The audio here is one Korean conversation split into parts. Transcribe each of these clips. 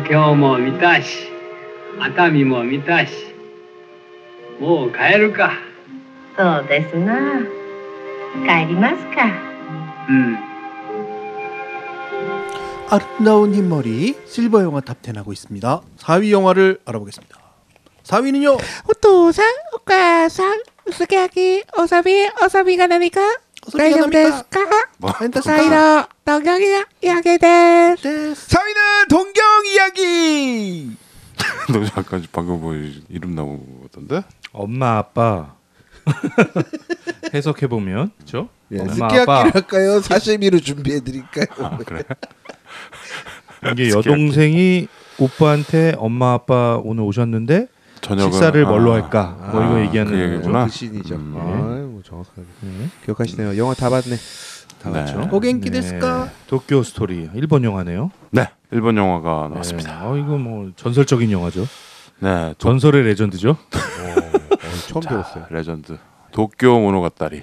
今日も見たし、熱海も見たし、もう帰るか。そうですな。帰りますか。아름다운 흰머리 실버 영화 탑10 하고 있습니다. 4위 영화를 알아보겠습니다. 4위는요. お父さん、お母さん、すき焼き、おさびが何か大丈夫ですか？사이다 동경 이야기です. 4위는 동경 이야기. 너 잠깐 방금 뭐 이름 나오던데? 엄마 아빠 해석해 보면 그렇죠? 예, 엄마 스키야키를 아빠 할까요? 사시미로 준비해드릴까요? 아, 그래? 이게 여동생이 오빠한테 엄마 아빠 오늘 오셨는데 저녁은, 식사를 뭘로 할까? 뭐 이거 그 얘기하는 얘기구나. 그 신이죠. 네. 정확하게 기억하시네요. 영화 다 봤네. 다 봤죠? 네. 고겐키 데스까? 도쿄 스토리 일본 영화네요. 네, 일본 영화가 나왔습니다. 이거 뭐 전설적인 영화죠. 네, 전설의 레전드죠. 처음 배웠어요. 레전드. 도쿄 모노가타리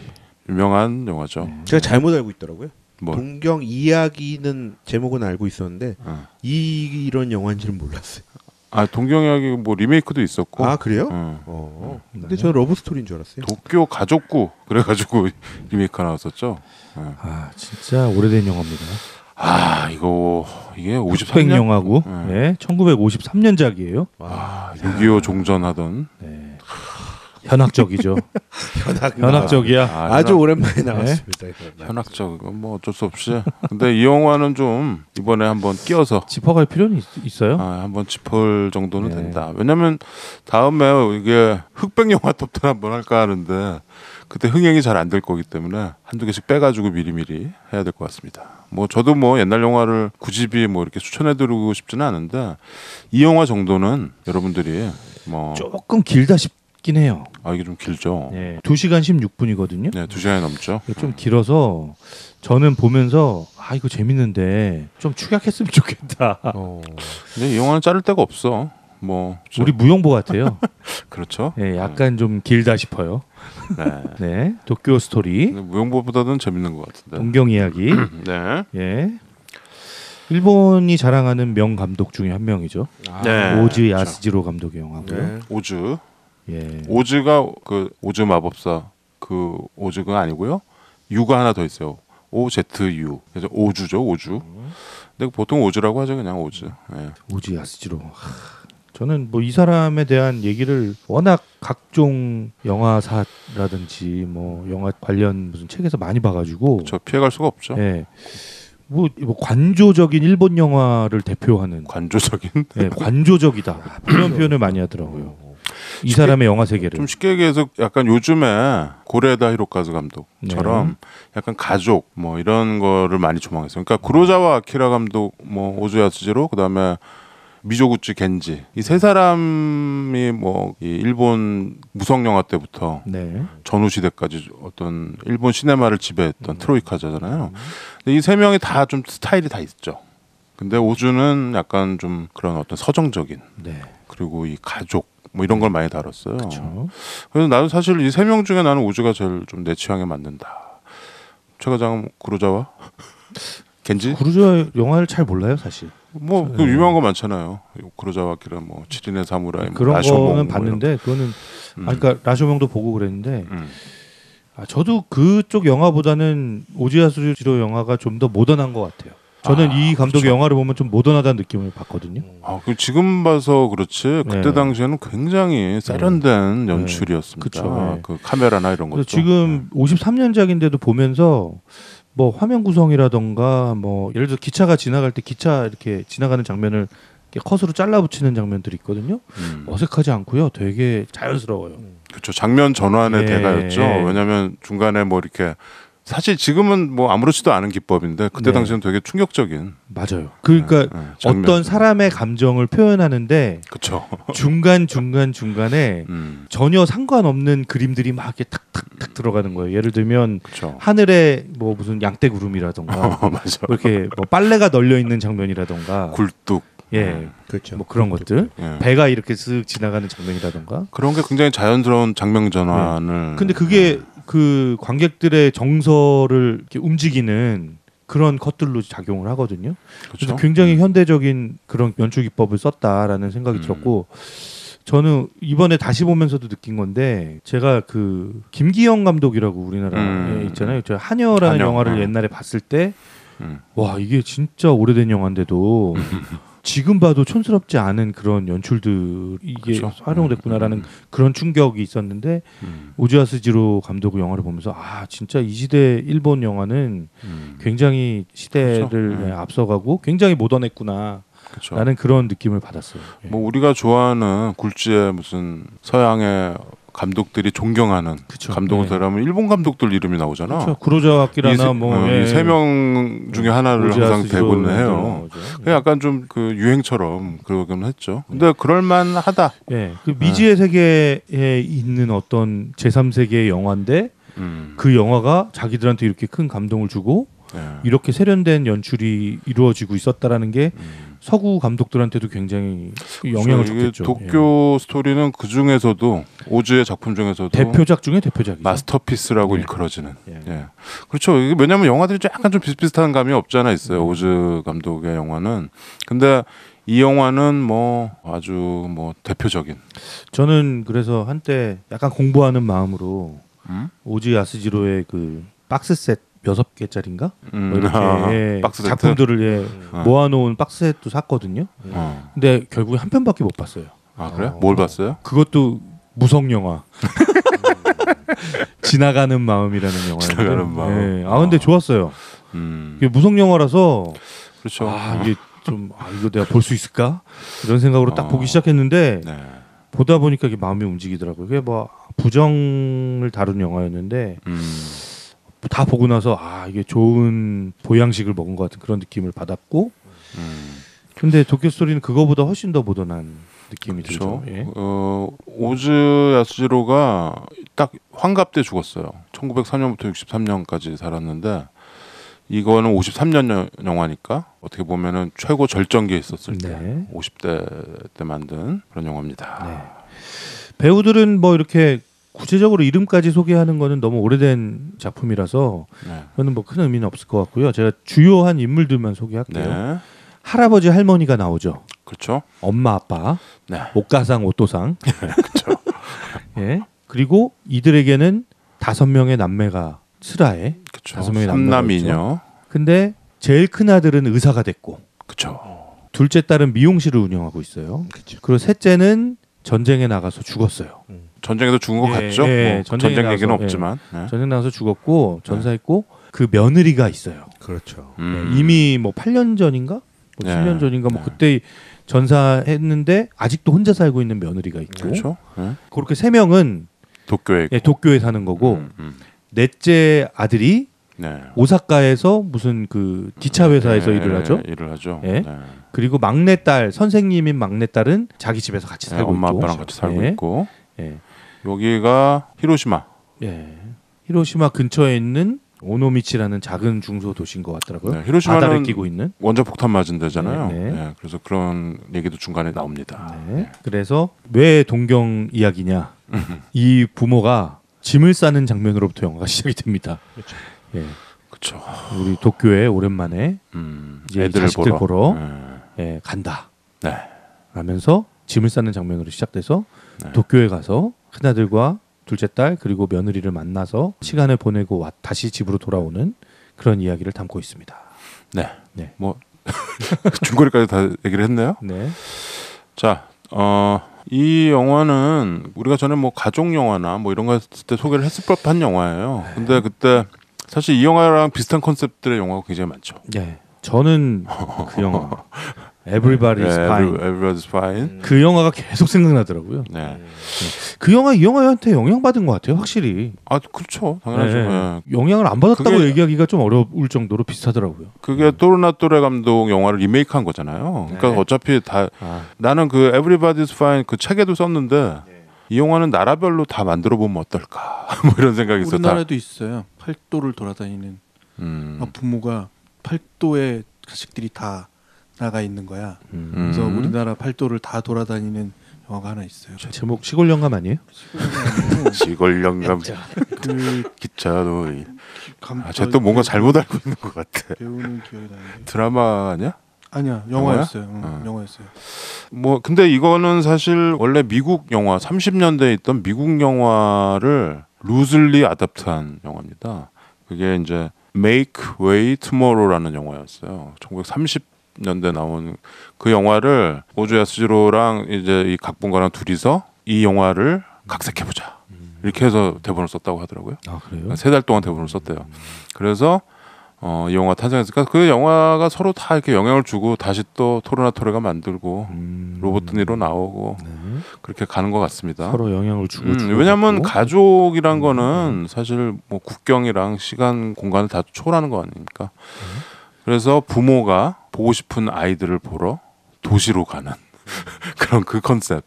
유명한 영화죠. 제가 잘못 알고 있더라고요. 뭐? 동경 이야기는 제목은 알고 있었는데 이런 영화인지는 몰랐어요. 아, 동경 이야기 뭐 리메이크도 있었고. 아 그래요? 근데 저는 러브 스토리인 줄 알았어요. 도쿄 가족구 그래가지고 리메이크가 나왔었죠. 아 진짜 오래된 영화입니다. 아 이게 53년 흑백 영화고, 네, 1953년작이에요. 와, 6.25 종전하던. 네. 현학적이죠. 현학적이야. 아주 오랜만에 나왔습니다. 네. 현학적 뭐 어쩔 수 없이. 근데 이 영화는 좀 이번에 한번 끼워서 짚어갈 필요는 있어요. 한번 짚을 정도는 된다. 왜냐면 다음에 이게 흑백 영화 톱10 한번 할까 하는데 그때 흥행이 잘 안 될 거기 때문에 한두 개씩 빼가지고 미리미리 해야 될 것 같습니다. 뭐 저도 뭐 옛날 영화를 굳이 뭐 이렇게 추천해드리고 싶지는 않은데 이 영화 정도는 여러분들이 뭐 조금 길다 싶긴 해요. 아 이게 좀 길죠. 네, 2시간 16분이거든요. 네, 2시간이 넘죠. 좀 길어서 저는 보면서 이거 재밌는데 좀 축약했으면 좋겠다. 근데 이 영화는 자를 데가 없어. 뭐 우리 무용보 같아요. 그렇죠. 네, 약간 좀 길다 싶어요. 네. 네, 도쿄 스토리. 무용보보다는 재밌는 것 같은데. 동경 이야기. 네. 예. 일본이 자랑하는 명 감독 중에 한 명이죠. 네. 오즈 야스지로 감독의 영화고요. 네. 오즈. 예. 오즈가 그 오즈 마법사 그 오즈가 아니고요. 유가 하나 더 있어요. OZU. 그래서 오주죠, 오주. 근데 보통 오즈라고 하죠, 그냥 오즈. 네. 오즈 야스지로. 저는 뭐 이 사람에 대한 얘기를 워낙 각종 영화사라든지 뭐 영화 관련 무슨 책에서 많이 봐가지고 저 피해갈 수가 없죠. 예. 뭐 관조적인 일본 영화를 대표하는 관조적인. 네, 관조적이다 그런 표현을 많이 하더라고요. 이 사람의 영화 세계를 좀 쉽게 얘기해서 약간 요즘에 고레다 히로카즈 감독처럼 약간 가족 뭐 이런 거를 많이 조망했어요. 그러니까 구로자와 아키라 감독, 뭐 오즈 야스지로, 그다음에 미조구치 겐지, 이 세 사람이 뭐 이 일본 무성 영화 때부터 전후 시대까지 어떤 일본 시네마를 지배했던 트로이카잖아요. 근데 이 세 명이 다 좀 스타일이 다 있죠. 근데 오즈는 약간 좀 그런 어떤 서정적인, 그리고 이 가족 뭐 이런 걸 많이 다뤘어요. 그래서 나도 사실 이 세 명 중에 나는 오즈가 제일 좀 내 취향에 맞는다. 최과장 구로자와 겐지? 구로자 영화를 잘 몰라요, 사실. 뭐 그 유명한 거 많잖아요. 구로자와 아키라, 뭐 칠인의 사무라이, 그런 라쇼몽, 거는 뭐 봤는데 그거는 그러니까 라쇼명도 보고 그랬는데 저도 그쪽 영화보다는 오즈 야스지로 영화가 좀 더 모던한 것 같아요. 저는 이 감독의 영화를 보면 좀 모던하다는 느낌을 받거든요. 그 지금 봐서 그렇지 그때 당시에는 굉장히 세련된 연출이었습니다. 그쵸. 그 카메라나 이런 것도. 지금 53년작인데도 보면서 뭐 화면 구성이라던가 뭐 예를 들어 기차가 지나갈 때 기차 이렇게 지나가는 장면을 이렇게 컷으로 잘라 붙이는 장면들이 있거든요. 어색하지 않고요. 되게 자연스러워요. 그렇죠. 장면 전환의 대가였죠. 왜냐하면 중간에 뭐 이렇게 사실 지금은 뭐 아무렇지도 않은 기법인데 그때 당시에는 되게 충격적인. 맞아요. 그러니까 어떤 사람의 감정을 표현하는데 그쵸. 중간에 전혀 상관없는 그림들이 막 이렇게 탁탁탁 들어가는 거예요. 예를 들면 하늘에 뭐 무슨 양떼구름이라던가 뭐 이렇게 뭐 빨래가 널려 있는 장면이라던가 굴뚝. 그렇죠. 뭐 그런 것들. 배가 이렇게 쓱 지나가는 장면이라던가. 그런 게 굉장히 자연스러운 장면 전환을. 근데 그게 그 관객들의 정서를 이렇게 움직이는 그런 컷들로 작용을 하거든요. 그래서 그렇죠. 굉장히 현대적인 그런 연출 기법을 썼다라는 생각이 들었고 저는 이번에 다시 보면서도 느낀 건데 제가 그 김기영 감독이라고 우리나라에 있잖아요. 저 한여라는 한여, 영화를 옛날에 봤을 때 와 이게 진짜 오래된 영화인데도 지금 봐도 촌스럽지 않은 그런 연출들 이게 그쵸. 활용됐구나라는 그런 충격이 있었는데 오즈아스지로 감독의 영화를 보면서 아 진짜 이 시대 일본 영화는 굉장히 시대를 그쵸. 예, 앞서가고 굉장히 모던했구나. 그렇죠. 라는 그런 느낌을 받았어요. 예. 뭐 우리가 좋아하는 굴지의 무슨 서양의 감독들이 존경하는 그쵸. 감독들하면 일본 감독들 이름이 나오잖아. 그렇죠. 구로자와 아키라나 뭐 예. 세 명 중에 하나를 항상 대고는 해요. 나오죠. 그 약간 좀 그 유행처럼 그러긴 했죠. 근데 그럴만하다. 예, 그 미지의 세계에 있는 어떤 제3세계의 영화인데 그 영화가 자기들한테 이렇게 큰 감동을 주고 예. 이렇게 세련된 연출이 이루어지고 있었다라는 게 서구 감독들한테도 굉장히 영향을 그렇죠. 이게 줬겠죠. 도쿄 스토리는 그 중에서도 오즈의 작품 중에서도 대표작 중에 대표작이죠. 마스터피스라고 예. 일컬어지는. 예. 예. 그렇죠. 이게 왜냐하면 영화들이 약간 좀 비슷비슷한 감이 없지 않아 있어요. 오즈 감독의 영화는. 근데 이 영화는 뭐 아주 뭐 대표적인. 저는 그래서 한때 약간 공부하는 마음으로 오즈 야스지로의 그 박스셋 6개짜리인가? 뭐 이렇게 예, 박스 세트? 작품들을 예, 모아놓은 박스셋도 샀거든요. 근데 결국에 한 편밖에 못 봤어요. 아 그래? 뭘 봤어요? 그것도 무성 영화. 지나가는 마음이라는 영화인데. 지나가는 마음. 예. 아 근데 좋았어요. 이게 무성 영화라서 그렇죠. 아 이게 좀 이거 내가 볼 수 있을까? 이런 생각으로 딱 보기 시작했는데 네. 보다 보니까 이게 마음이 움직이더라고요. 그게 뭐 부정을 다룬 영화였는데 다 보고 나서 아 이게 좋은 보양식을 먹은 것 같은 그런 느낌을 받았고 근데 도쿄 스토리는 그거보다 훨씬 더 모던한 느낌이 그렇죠. 들죠. 예. 오즈 야스지로가 딱 환갑 때 죽었어요. 1904년부터 63년까지 살았는데 이거는 53년 영화니까 어떻게 보면은 최고 절정기에 있었을 때 네. 50대 때 만든 그런 영화입니다. 네. 배우들은 뭐 이렇게 구체적으로 이름까지 소개하는 거는 너무 오래된 작품이라서 네. 그거는 뭐 큰 의미는 없을 것 같고요. 제가 주요한 인물들만 소개할게요. 네. 할아버지 할머니가 나오죠. 그렇죠. 엄마 아빠, 네. 오가상 오토상. 그렇죠. 예. 그리고 이들에게는 5명의 남매가 슬하에 그렇죠. 5명의 남매가 삼남이녀. 근데 제일 큰 아들은 의사가 됐고 그렇죠. 둘째 딸은 미용실을 운영하고 있어요. 그리고 셋째는 전쟁에 나가서 죽었어요. 전쟁에서 죽은 것 예, 같죠. 예, 뭐 전쟁에 전쟁 얘기는 나가서, 없지만. 네. 전쟁 나가서 죽었고 전사했고 그 며느리가 있어요. 그렇죠. 예, 이미 뭐 8년 전인가? 뭐 네. 7년 전인가 뭐 네. 그때 전사했는데 아직도 혼자 살고 있는 며느리가 있고 그렇죠. 네. 그렇게 3명은 도쿄에 있고. 예, 도쿄에 사는 거고 넷째 아들이 네. 오사카에서 무슨 그 기차 회사에서 네, 일을 하죠. 일을 하죠. 예. 네. 그리고 막내딸 선생님인 막내딸은 자기 집에서 같이 네, 살고 엄마 있고 아빠랑 같이 살고 예. 있고 예. 여기가 히로시마. 예. 히로시마 근처에 있는 오노미치라는 작은 중소 도시인 것 같더라고요. 네, 히로시마는 바다를 끼고 있는. 원자 폭탄 맞은 데잖아요. 네, 네. 네, 그래서 그런 얘기도 중간에 나옵니다. 네. 그래서 왜 동경 이야기냐? 이 부모가 짐을 싸는 장면으로부터 영화가 시작이 됩니다. 그렇죠. 예. 그렇죠. 우리 도쿄에 오랜만에 이제 애들을 자식들 보러 네. 예, 간다. 네. 라면서 짐을 싸는 장면으로 시작돼서 네. 도쿄에 가서 큰아들과 둘째 딸 그리고 며느리를 만나서 시간을 보내고 다시 집으로 돌아오는 그런 이야기를 담고 있습니다. 네. 네. 뭐 중거리까지 다 얘기를 했네요. 네. 자, 이 영화는 우리가 전에 뭐 가족 영화나 뭐 이런 거 했을 때 소개를 했을 법한 영화예요. 근데 그때 사실 이 영화랑 비슷한 컨셉들의 영화가 굉장히 많죠. 네. 저는 그 영화 Everybody's Fine. Everybody's Fine. 그 영화가 계속 생각나더라고요. 네. 그 영화 이 영화한테 영향받은 것 같아요, 확실히. 아, 그렇죠. 당연하죠. 네. 네. 영향을 안 받았다고 그게- 얘기하기가 좀 어려울 정도로 비슷하더라고요. 그게 또르나또레 감독 영화를 리메이크한 거잖아요. 그러니까 네. 어차피 다 아, 나는 그 Everybody's Fine 그 책에도 썼는데 이 영화는 나라별로 다 만들어 보면 어떨까 뭐 이런 생각이 있어. 다. 우리나라에도 있어요. 팔도를 돌아다니는 부모가 팔도에 자식들이 다 나가 있는 거야. 그래서 우리나라 팔도를 다 돌아다니는 영화가 하나 있어요. 제목 시골 영감 아니에요? 시골 영감. 기차놀이. 쟤 또 뭔가 잘못 알고 있는 것 같아. 배우는 기억이 나는데. 드라마 아니야? 아니야, 영화였어요. 영화야? 영화였어요. 뭐 근데 이거는 사실 원래 미국 영화 30년대에 있던 미국 영화를 루즐리 아답트한 영화입니다. 그게 이제 Make Way Tomorrow라는 영화였어요. 1930년대 나온 그 영화를 오즈 야스지로랑 이제 이 각본가랑 둘이서 이 영화를 각색해보자 이렇게 해서 대본을 썼다고 하더라고요. 아 그래요? 3달 동안 대본을 썼대요. 그래서 이 영화 탄생했으니까 그 영화가 서로 다 이렇게 영향을 주고 다시 또 토르나토레가 만들고 로버트 드니로 나오고 네. 그렇게 가는 것 같습니다. 서로 영향을 주고 왜냐하면 가족이란 거는 사실 뭐 국경이랑 시간 공간을 다 초월하는 거 아닙니까? 그래서 부모가 보고 싶은 아이들을 보러 도시로 가는 그런 그 컨셉.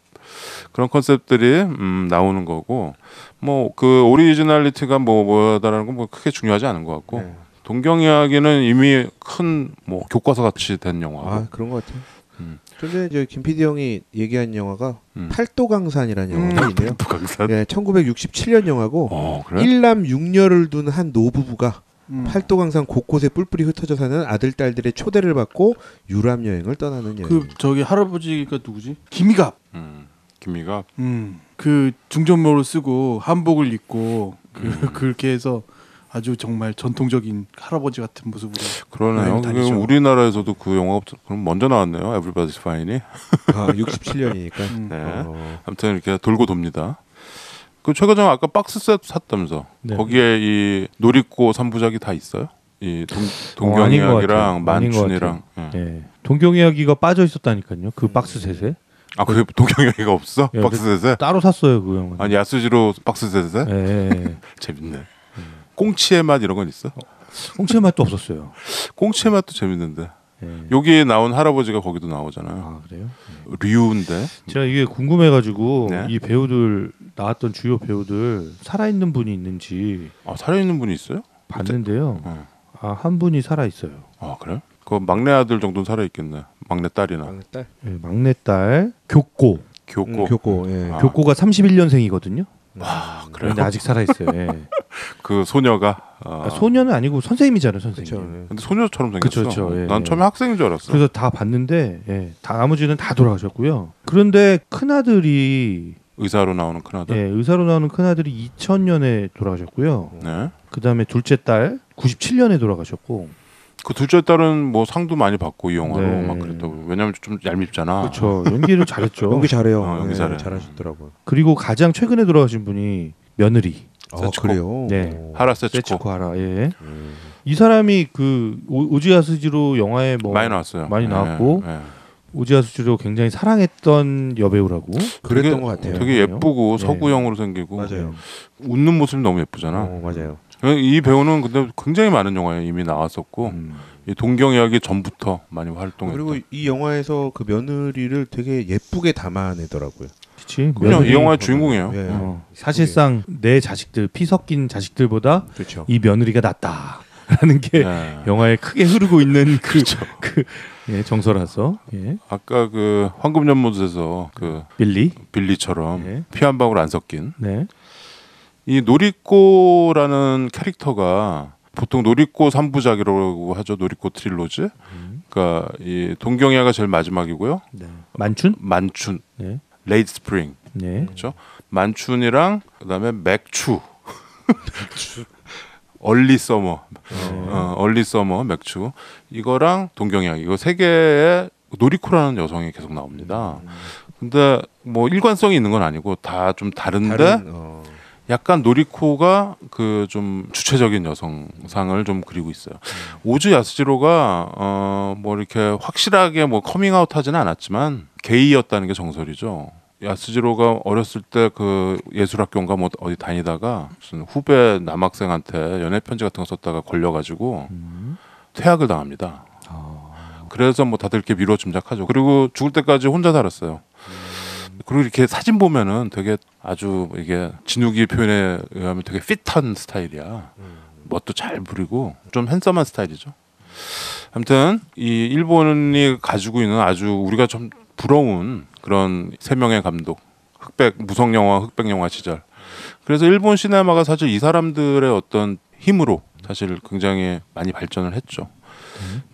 그런 컨셉들이 나오는 거고 뭐 그 오리지널리티가 뭐다라는 건 뭐 크게 중요하지 않은 것 같고 네. 동경 이야기는 이미 큰 뭐 교과서 같이 된 영화고. 아 그런 것 같아요. 근데 저 김 PD 형이 얘기한 영화가 음. 팔도강산이라는 영화가 있네요. 팔도강산? 예, 1967년 영화고 그래? 1남 6녀를 둔 한 노부부가 음. 팔도강산 곳곳에 뿔뿔이 흩어져 사는 아들 딸들의 초대를 받고 유람 여행을 떠나는 여행. 그 저기 할아버지가 누구지? 김희갑. 김미가 그 중전모를 쓰고 한복을 입고 그렇게 해서 아주 정말 전통적인 할아버지 같은 모습으로. 그러네요. 여행 다니죠. 우리나라에서도 그 영화가 그럼 먼저 나왔네요. Everybody's Fine이. 아, 67년이니까. 네. 아무튼 이렇게 돌고 돕니다. 그 최과장 아까 박스셋 샀다면서 네. 거기에 이 놀이꼬 3부작이 다 있어요? 이 동경 아닌 것 이야기랑 같아요. 아닌 것 만춘이랑. 같아요. 예. 동경 이야기가 빠져 있었다니까요. 그 박스 셋에 아 그게 동경 이야기가 없어? 예, 박스셋에? 따로 샀어요 그 영화. 아니 야스지로 박스셋에? 예. 재밌네. 꽁치의 맛 이런 건 있어? 홍채 맛도 없었어요. 꽁치의 맛도 재밌는데. 예. 여기에 나온 할아버지가 거기도 나오잖아요. 아 그래요? 류인데. 제가 이게 궁금해가지고 네. 이 배우들 나왔던 주요 배우들 살아있는 분이 있는지 아 살아있는 분이 있어요? 봤는데요. 어. 아 한 분이 살아 있어요. 아 그래? 그 막내 아들 정도는 살아 있겠네. 막내 딸이나. 막내딸. 예, 막내딸 교꼬. 교꼬. 교꼬. 예. 아. 교꼬가 31년생이거든요. 와 그래요? 그런데 아직 살아 있어요. 예. 그 소녀가. 아, 소녀는 아니고 선생님이잖아요, 선생님. 그렇죠. 근데 소녀처럼 생겼어. 그쵸, 그쵸, 예, 난 예. 처음에 학생인 줄 알았어. 그래서 다 봤는데 예, 다 나머지는 다 돌아가셨고요. 그런데 큰 아들이 의사로 나오는 큰아들. 예, 의사로 나오는 큰 아들이 2000년에 돌아가셨고요. 네. 그다음에 둘째 딸 97년에 돌아가셨고. 그 둘째 딸은 뭐 상도 많이 받고 이 영화로 네. 막 그랬다고. 왜냐면 좀 얄밉잖아. 그렇죠. 연기를 잘했죠. 연기 잘해요. 연기 예, 잘해. 잘하셨더라고요. 그리고 가장 최근에 돌아가신 분이 며느리 아, 세츠코. 그래요. 네. 오. 하라 세츠코. 세츠코 하라. 예. 이 사람이 그 오지아스지로 영화에 뭐 많이 나왔어요. 많이 나왔고 예, 예. 오지아스지로 굉장히 사랑했던 여배우라고. 그랬던 되게- 것 같아요. 되게 예쁘고 네. 서구형으로 생기고 맞아요. 웃는 모습이 너무 예쁘잖아. 맞아요. 이 배우는 근데 굉장히 많은 영화에 이미 나왔었고 음. 이 동경 이야기 전부터 많이 활동했고. 그리고 이 영화에서 그 며느리를 되게 예쁘게 담아내더라고요. 그치. 그냥 이 영화의 주인공이에요. 예. 사실상 내 자식들 피 섞인 자식들보다 그렇죠. 이 며느리가 낫다라는 게 예. 영화에 크게 흐르고 있는 그 예, 정서라서 예. 아까 그 황금연못에서 그 빌리 빌리처럼 네. 피 한 방울 안 섞인 네. 이 노리꼬라는 캐릭터가 보통 노리꼬 3부작이라고 하죠. 노리꼬 트릴로지. 그러니까 이 동경야가 제일 마지막이고요. 네. 만춘 만춘, 네. 레이트 스프링, 네. 그렇죠? 만춘이랑 그다음에 맥추, 얼리 서머, 얼리 서머 맥추 이거랑 동경야 이거 세 개의 노리코라는 여성이 계속 나옵니다. 근데 뭐 일관성이 있는 건 아니고 다 좀 다른데 다른, 약간 노리코가 그 좀 주체적인 여성상을 좀 그리고 있어요. 오즈 야스지로가 뭐 이렇게 확실하게 뭐 커밍아웃하지는 않았지만 게이였다는 게 정설이죠. 야스지로가 어렸을 때 그 예술학교인가 뭐 어디 다니다가 무슨 후배 남학생한테 연애 편지 같은 거 썼다가 걸려가지고 퇴학을 당합니다. 그래서 뭐 다들 이렇게 미뤄 짐작하죠. 그리고 죽을 때까지 혼자 살았어요. 그리고 이렇게 사진 보면은 되게 아주 이게 진욱이 표현에 의하면 되게 핏한 스타일이야. 멋도 잘 부리고 좀 핸섬한 스타일이죠. 아무튼 이 일본이 가지고 있는 아주 우리가 좀 부러운 그런 세 명의 감독 흑백 무성 영화 흑백 영화 시절 그래서 일본 시네마가 사실 이 사람들의 어떤 힘으로 사실 굉장히 많이 발전을 했죠.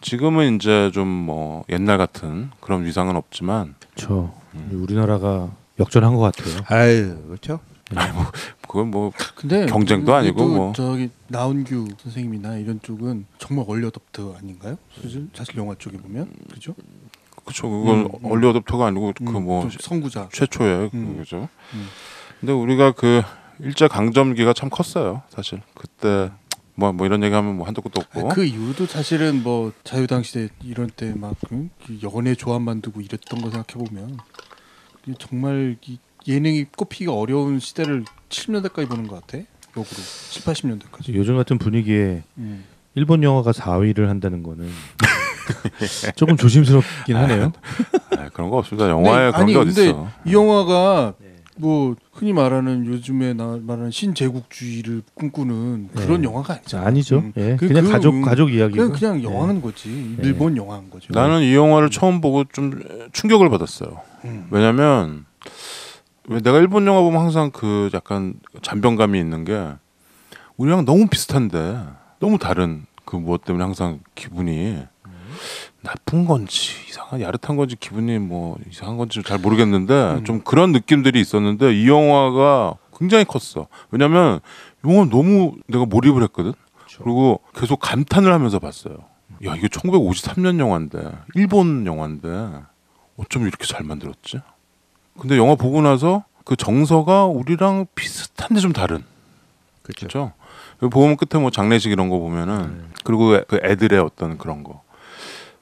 지금은 이제 좀 뭐 옛날 같은 그런 위상은 없지만 그렇죠. 우리나라가 역전한 것 같아요. 아유 그렇죠. 아니 뭐 그건 뭐 근데 경쟁도 아니고 뭐 저기 나온규 선생님이나 이런 쪽은 정말 얼리 어댑터 아닌가요? 사실 영화 쪽에 보면 그죠? 그렇죠. 그건 얼리 어댑터가 아니고 그 뭐 선구자 최초의 그죠. 근데 우리가 그 일제 강점기가 참 컸어요. 사실 그때 뭐 이런 얘기하면 뭐 한도 끝도 없고. 그 이후도 사실은 뭐 자유당 시대 이런 때 막 연애 조합만 두고 이랬던 거 생각해 보면 정말 예능이 꼽히기가 어려운 시대를 70년대까지 보는 것 같아. 역으로 7, 80년대까지. 요즘 같은 분위기에 일본 영화가 4위를 한다는 거는 조금 조심스럽긴 하네요. 그런 거 없습니다. 영화에 그런 게 어딨어. 이 영화가 뭐 흔히 말하는 요즘에 말하는 신제국주의를 꿈꾸는 그런 영화가 아니잖아. 아니죠. 그냥 가족 이야기고. 그냥 영화인 거지. 일본 영화인 거죠. 나는 이 영화를 처음 보고 좀 충격을 받았어요. 왜냐면 내가 일본 영화 보면 항상 그 약간 잔병감이 있는 게 우리랑 너무 비슷한데 너무 다른 그 무엇 때문에 항상 기분이 나쁜 건지 이상한 야릇한 건지 기분이 뭐 이상한 건지 잘 모르겠는데 좀 그런 느낌들이 있었는데 이 영화가 굉장히 컸어. 왜냐면 영화 너무 내가 몰입을 했거든. 그리고 계속 감탄을 하면서 봤어요. 야 이게 1953년 영화인데 일본 영화인데 어쩜 이렇게 잘 만들었지? 근데 영화 보고 나서 그 정서가 우리랑 비슷한데 좀 다른. 그렇죠. 보면 끝에 뭐 장례식 이런 거 보면은 그리고 그 애들의 어떤 그런 거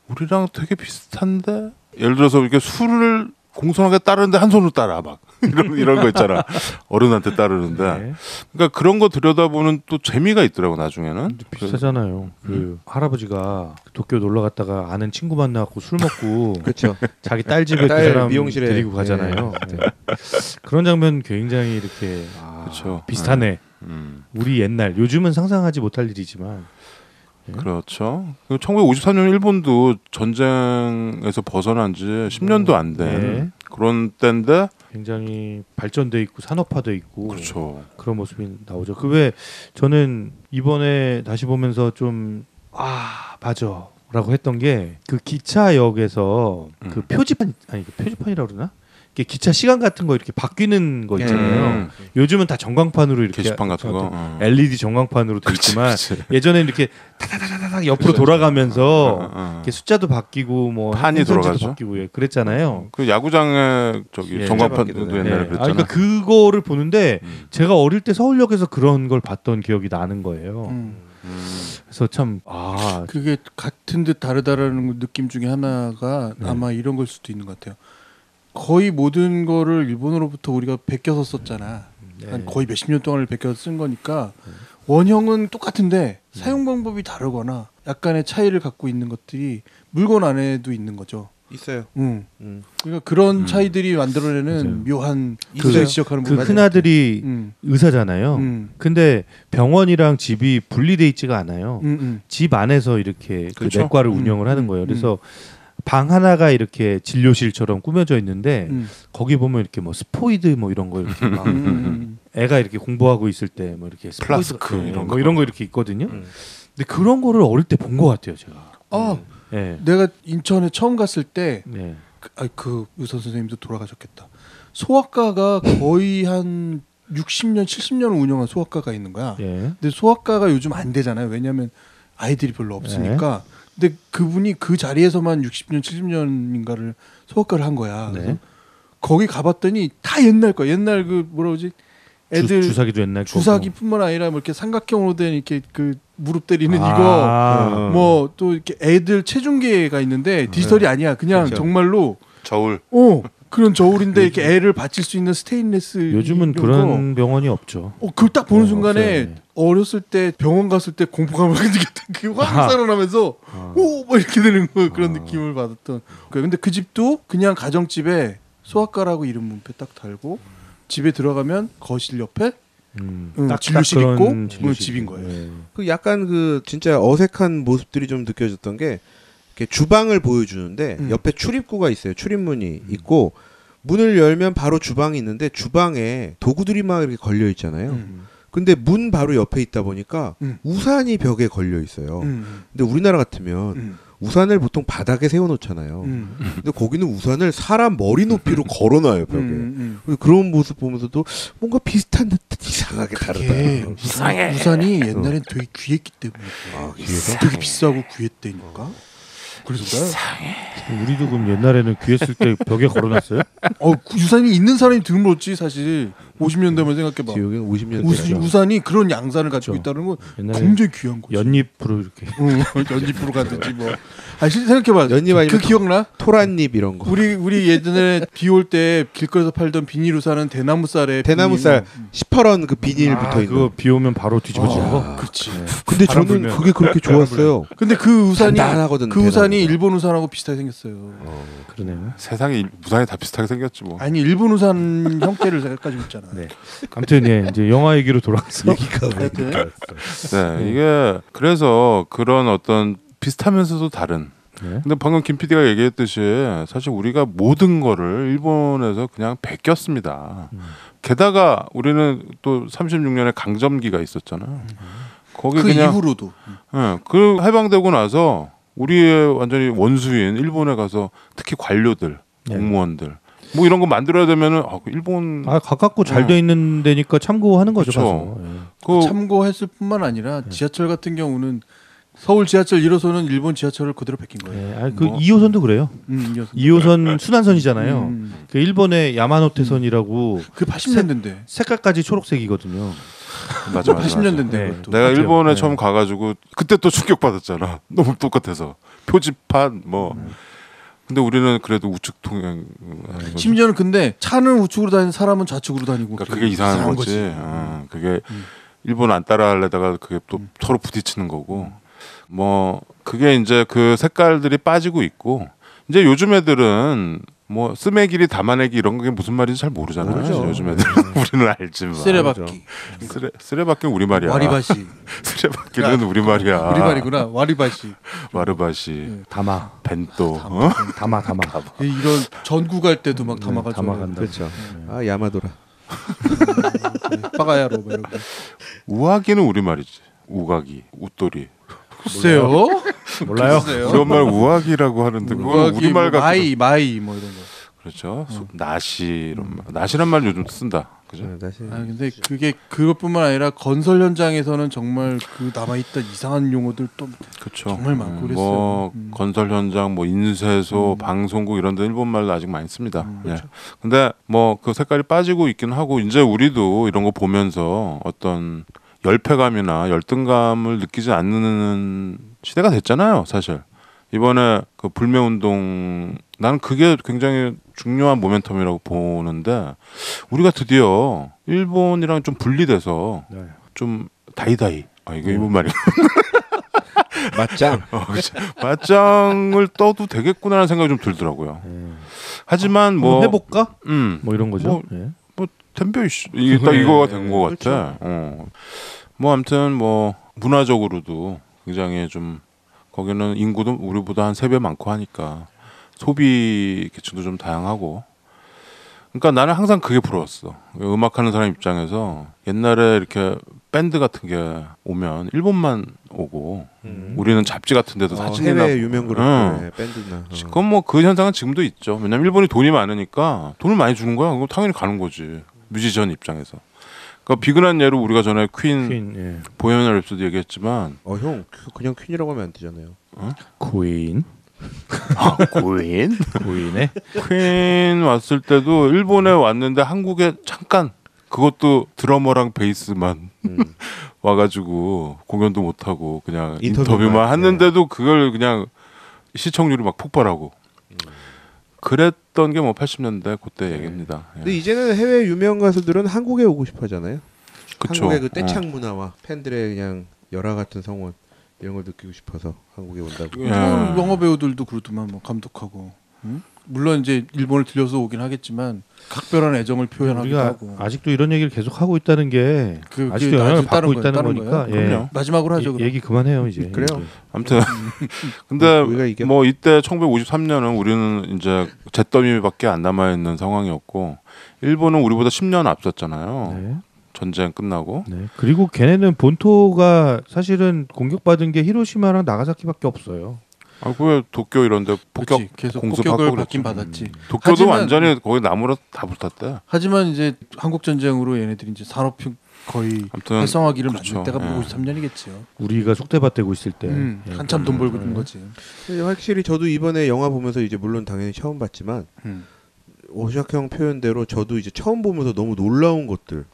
우리랑 되게 비슷한데 예를 들어서 이렇게 술을 공손하게 따르는데 한 손으로 따라 막 이런 거 있잖아. 어른한테 따르는데 그러니까 그런 거 들여다보는 또 재미가 있더라고 나중에는. 비슷하잖아요. 그 할아버지가 도쿄 놀러 갔다가 아는 친구 만나고 술 먹고 그렇죠. 자기 딸 집에 그 사람 미용실에 데리고 가잖아요. 그런 장면 굉장히 이렇게 그렇죠. 비슷하네. 우리 옛날 요즘은 상상하지 못할 일이지만. 그렇죠. 1953년 일본도 전쟁에서 벗어난 지 10년도 안 된 그런 때인데 굉장히 발전돼 있고 산업화돼 있고 그렇죠. 그런 모습이 나오죠. 그 외에 저는 이번에 다시 보면서 좀 맞아라고 했던 게 그 기차역에서 그 표지판이라고 그러나? 기차 시간 같은 거 이렇게 바뀌는 거 있잖아요. 요즘은 다 전광판으로 이렇게 게시판 같은 거 LED 전광판으로 돼 있지만 예전에 이렇게 타다다다닥 옆으로 돌아가면서 이렇게 숫자도 바뀌고 뭐 판이 돌아가죠. 바뀌고 그랬잖아요. 그 야구장에 저기 전광판도 옛날에 그랬잖아. 그러니까 그거를 보는데 제가 어릴 때 서울역에서 그런 걸 봤던 기억이 나는 거예요. 그래서 참 그게 같은 듯 다르다라는 느낌 중에 하나가 아마 이런 걸 수도 있는 것 같아요. 거의 모든 거를 일본어로부터 우리가 베껴서 썼잖아. 한 거의 몇십 년 동안을 베껴서 쓴 거니까 원형은 똑같은데 사용 방법이 다르거나 약간의 차이를 갖고 있는 것들이 물건 안에도 있는 거죠. 있어요. 그러니까 그런 차이들이 만들어내는 묘한 그 지적하는 그 큰아들이 의사잖아요. 근데 병원이랑 집이 분리돼 있지가 않아요. 집 안에서 이렇게 그 내과를 운영을 하는 거예요. 그래서 방 하나가 이렇게 진료실처럼 꾸며져 있는데 거기 보면 이렇게 뭐 스포이드 뭐 이런 거 이렇게 막 애가 이렇게 공부하고 있을 때 뭐 이렇게 플라스크 이런 거 이렇게 있거든요. 근데 그런 거를 어릴 때 본 것 같아요, 제가. 내가 인천에 처음 갔을 때 그 의사 선생님도 돌아가셨겠다. 소아과가 거의 한 60년, 70년을 운영한 소아과가 있는 거야. 근데 소아과가 요즘 안 되잖아요. 왜냐하면 아이들이 별로 없으니까. 근데 그분이 그 자리에서만 60년, 70년인가를 소아과를 한 거야. 거기 가봤더니 다 옛날 거야. 옛날 그 뭐라 그러지? 애들 주사기도 옛날 주사기뿐만 아니라 뭐 이렇게 삼각형으로 된 이렇게 그 무릎 때리는 이거 뭐 또 이렇게 애들 체중계가 있는데 디지털이 아니야. 그냥 그렇죠. 정말로 저울. 그런 저울인데 이렇게 애를 받칠 수 있는 스테인리스. 요즘은 그런 병원이 없죠. 그걸 딱 보는 순간에 어렸을 때 병원 갔을 때 공포감을 느꼈던 그 확 살아나면서 뭐 이렇게 되는 거 그런 느낌을 받았던. 근데 그 집도 그냥 가정집에 소아과라고 이름 문패 딱 달고 집에 들어가면 거실 옆에 진료실 있고 집인 거예요. 그 약간 그 진짜 어색한 모습들이 좀 느껴졌던 게 이렇게 주방을 보여주는데 옆에 출입구가 있어요. 출입문이 있고 문을 열면 바로 주방이 있는데 주방에 도구들이 막 이렇게 걸려 있잖아요. 근데 문 바로 옆에 있다 보니까 우산이 벽에 걸려 있어요. 근데 우리나라 같으면 우산을 보통 바닥에 세워놓잖아요. 근데 거기는 우산을 사람 머리 높이로 걸어놔요 벽에. 그런 모습 보면서도 뭔가 비슷한 듯 이상하게 다르다. 이상해. 우산이 옛날엔 되게 귀했기 때문에. 귀해서? 되게 비싸고 귀했다니까. 그래서인가요? 우리도 그럼 옛날에는 귀했을 때 벽에 걸어놨어요? 우산이 있는 사람이 드물었지 사실. 50년대만 생각해봐. 지역은 50년대. 우산이 그런 양산을 가지고 있다는 건 굉장히 귀한 거지. 연잎으로 이렇게. 연잎으로 가든지 뭐. 생각해봐. 연잎 아니면 그 기억나? 토란잎 이런 거. 우리 예전에 비 올 때 길거리에서 팔던 비닐 우산은 대나무 쌀에 대나무쌀 시퍼런 그 비닐 붙어 있는. 그거 비 오면 바로 뒤집어지는 거. 그렇지. 근데 저는 그게 그렇게 좋았어요. 근데 그 우산이 단단하거든, 그 우산이 일본 우산하고 비슷하게 생겼어요. 그러네요. 세상에 우산이 다 비슷하게 생겼지 뭐. 아니 일본 우산 형태를 가지고 있잖아. 네. 아무튼 이제 영화 얘기로 돌아가서 네, 이게 그래서 그런 어떤 비슷하면서도 다른. 네. 근데 방금 김 PD가 얘기했듯이 사실 우리가 모든 거를 일본에서 그냥 베꼈습니다. 게다가 우리는 또 36년에 강점기가 있었잖아요. 거기 그 그냥 이후로도. 네, 그 해방되고 나서 우리의 완전히 원수인 일본에 가서 특히 관료들, 공무원들 뭐 이런 거 만들어야 되면은 일본 가깝고 잘 돼 있는 데니까 참고하는 거죠. 그쵸. 그 참고했을 뿐만 아니라 지하철 같은 경우는 서울 지하철 1호선은 일본 지하철을 그대로 베낀 거예요. 그 2호선도 그래요. 2호선 순환선이잖아요. 그 일본의 야마노테선이라고 그 80년대인데 색깔까지 초록색이거든요. 맞아. 80년대인데 네. 내가 일본에 처음 가가지고 그때 또 충격 받았잖아. 너무 똑같아서 표지판 뭐. 근데 우리는 그래도 우측 통행. 심지어는 근데 차는 우측으로 다니는 사람은 좌측으로 다니고. 그러니까 그게 이상한 거지. 그게 일본 안 따라하려다가 그게 또 서로 부딪히는 거고. 뭐 그게 이제 그 색깔들이 빠지고 있고 이제 요즘 애들은 뭐 스메기리 담아내기 이런 게 무슨 말인지 잘 모르잖아요. 모르죠. 요즘 애들은 우리는 알지만. 쓰레받기. 쓰레받기는 우리 말이야. 와리바시. 쓰레받기는 우리 말이야. 우리 말이구나. 와리바시. 와르바시. 다마. 벤또. 다마. 이런 전구 갈 때도 막 담아가지고. 담아간다. 그렇죠. 야마도라. 빠가야로 뭐 이런 거. 우아기는 우리 말이지. 우가기, 웃돌이. 글쎄요. 몰라요. 우리 엄마를 우아기라고 하는데 그건 우리 말 같고. 마이 뭐 이런 거. 그렇죠. 나시 이런 말. 나시란 말 요즘 쓴다. 그죠? 근데 그게 그것뿐만 아니라 건설 현장에서는 정말 그 남아있던 이상한 용어들 또 그렇죠. 정말 많고 그랬어요. 뭐 건설 현장, 뭐 인쇄소, 방송국 이런 데 일본 말도 아직 많이 씁니다. 그렇죠. 예. 근데 뭐 그 색깔이 빠지고 있긴 하고 이제 우리도 이런 거 보면서 어떤 열패감이나 열등감을 느끼지 않는 시대가 됐잖아요, 사실. 이번에 그 불매운동 나는 그게 굉장히 중요한 모멘텀이라고 보는데 우리가 드디어 일본이랑 좀 분리돼서 좀 다이다이 이거 일본 말이야. 맞짱. 맞짱을 떠도 되겠구나라는 생각이 좀 들더라고요. 하지만 뭐 해볼까? 뭐 이런 거죠. 뭐 템베이시 이게 딱 이거가 된 것 같아. 뭐 아무튼 뭐 문화적으로도 굉장히 좀 거기는 인구도 우리보다 한 3배 많고 하니까 소비 계층도 좀 다양하고. 그러니까 나는 항상 그게 부러웠어. 음악하는 사람 입장에서 옛날에 이렇게 밴드 같은 게 오면 일본만 오고 우리는 잡지 같은 데도 사진이나 해외 유명 그룹 밴드나 그건 뭐 그 현상은 지금도 있죠. 왜냐면 일본이 돈이 많으니까 돈을 많이 주는 거야. 그럼 당연히 가는 거지. 뮤지션 입장에서. 그러니까 비근한 예로 우리가 전에 퀸 보헤미안 랩소디 얘기했지만 형 그냥 퀸이라고 하면 안 되잖아요. 퀸. 퀸에 퀸 왔을 때도 일본에 왔는데 한국에 잠깐 그것도 드러머랑 베이스만 와가지고 공연도 못 하고 그냥 인터뷰만 했는데도 그걸 그냥 시청률이 막 폭발하고 그랬던 게 뭐 80년대 그때 얘기입니다. 근데 이제는 해외 유명 가수들은 한국에 오고 싶어하잖아요. 그쵸. 한국의 그 떼창 문화와 팬들의 그냥 열화 같은 성원 이런 걸 느끼고 싶어서 한국에 온다고. 영화 배우들도 그렇더만 뭐 감독하고 물론 이제 일본을 들려서 오긴 하겠지만 각별한 애정을 표현하기도 하고 아직도 이런 얘기를 계속 하고 있다는 게 아직도 영향을 받고 있다는 거니까 예. 마지막으로 하죠. 얘기 그만해요 이제. 그래요. 아무튼 근데 뭐 이때 1953년은 우리는 이제 잿더미밖에 안 남아 있는 상황이었고 일본은 우리보다 10년 앞섰잖아요. 네. 전쟁 끝나고. 네. 그리고 걔네는 본토가 사실은 공격받은 게 히로시마랑 나가사키밖에 없어요. 아, 왜 도쿄 이런데 폭격 계속 폭격을 받긴 받았지. 도쿄도 하지만, 완전히 거기 나무로 다 불탔대. 하지만 이제 한국 전쟁으로 얘네들이 이제 산업 거의 활성화기를 만들 때가 53년이겠죠. 우리가 속대밭되고 있을 때 한참 돈 벌고 있는 거지. 확실히 저도 이번에 영화 보면서 이제 물론 당연히 처음 봤지만 오샥형 표현대로 저도 이제 처음 보면서 너무 놀라운 것들.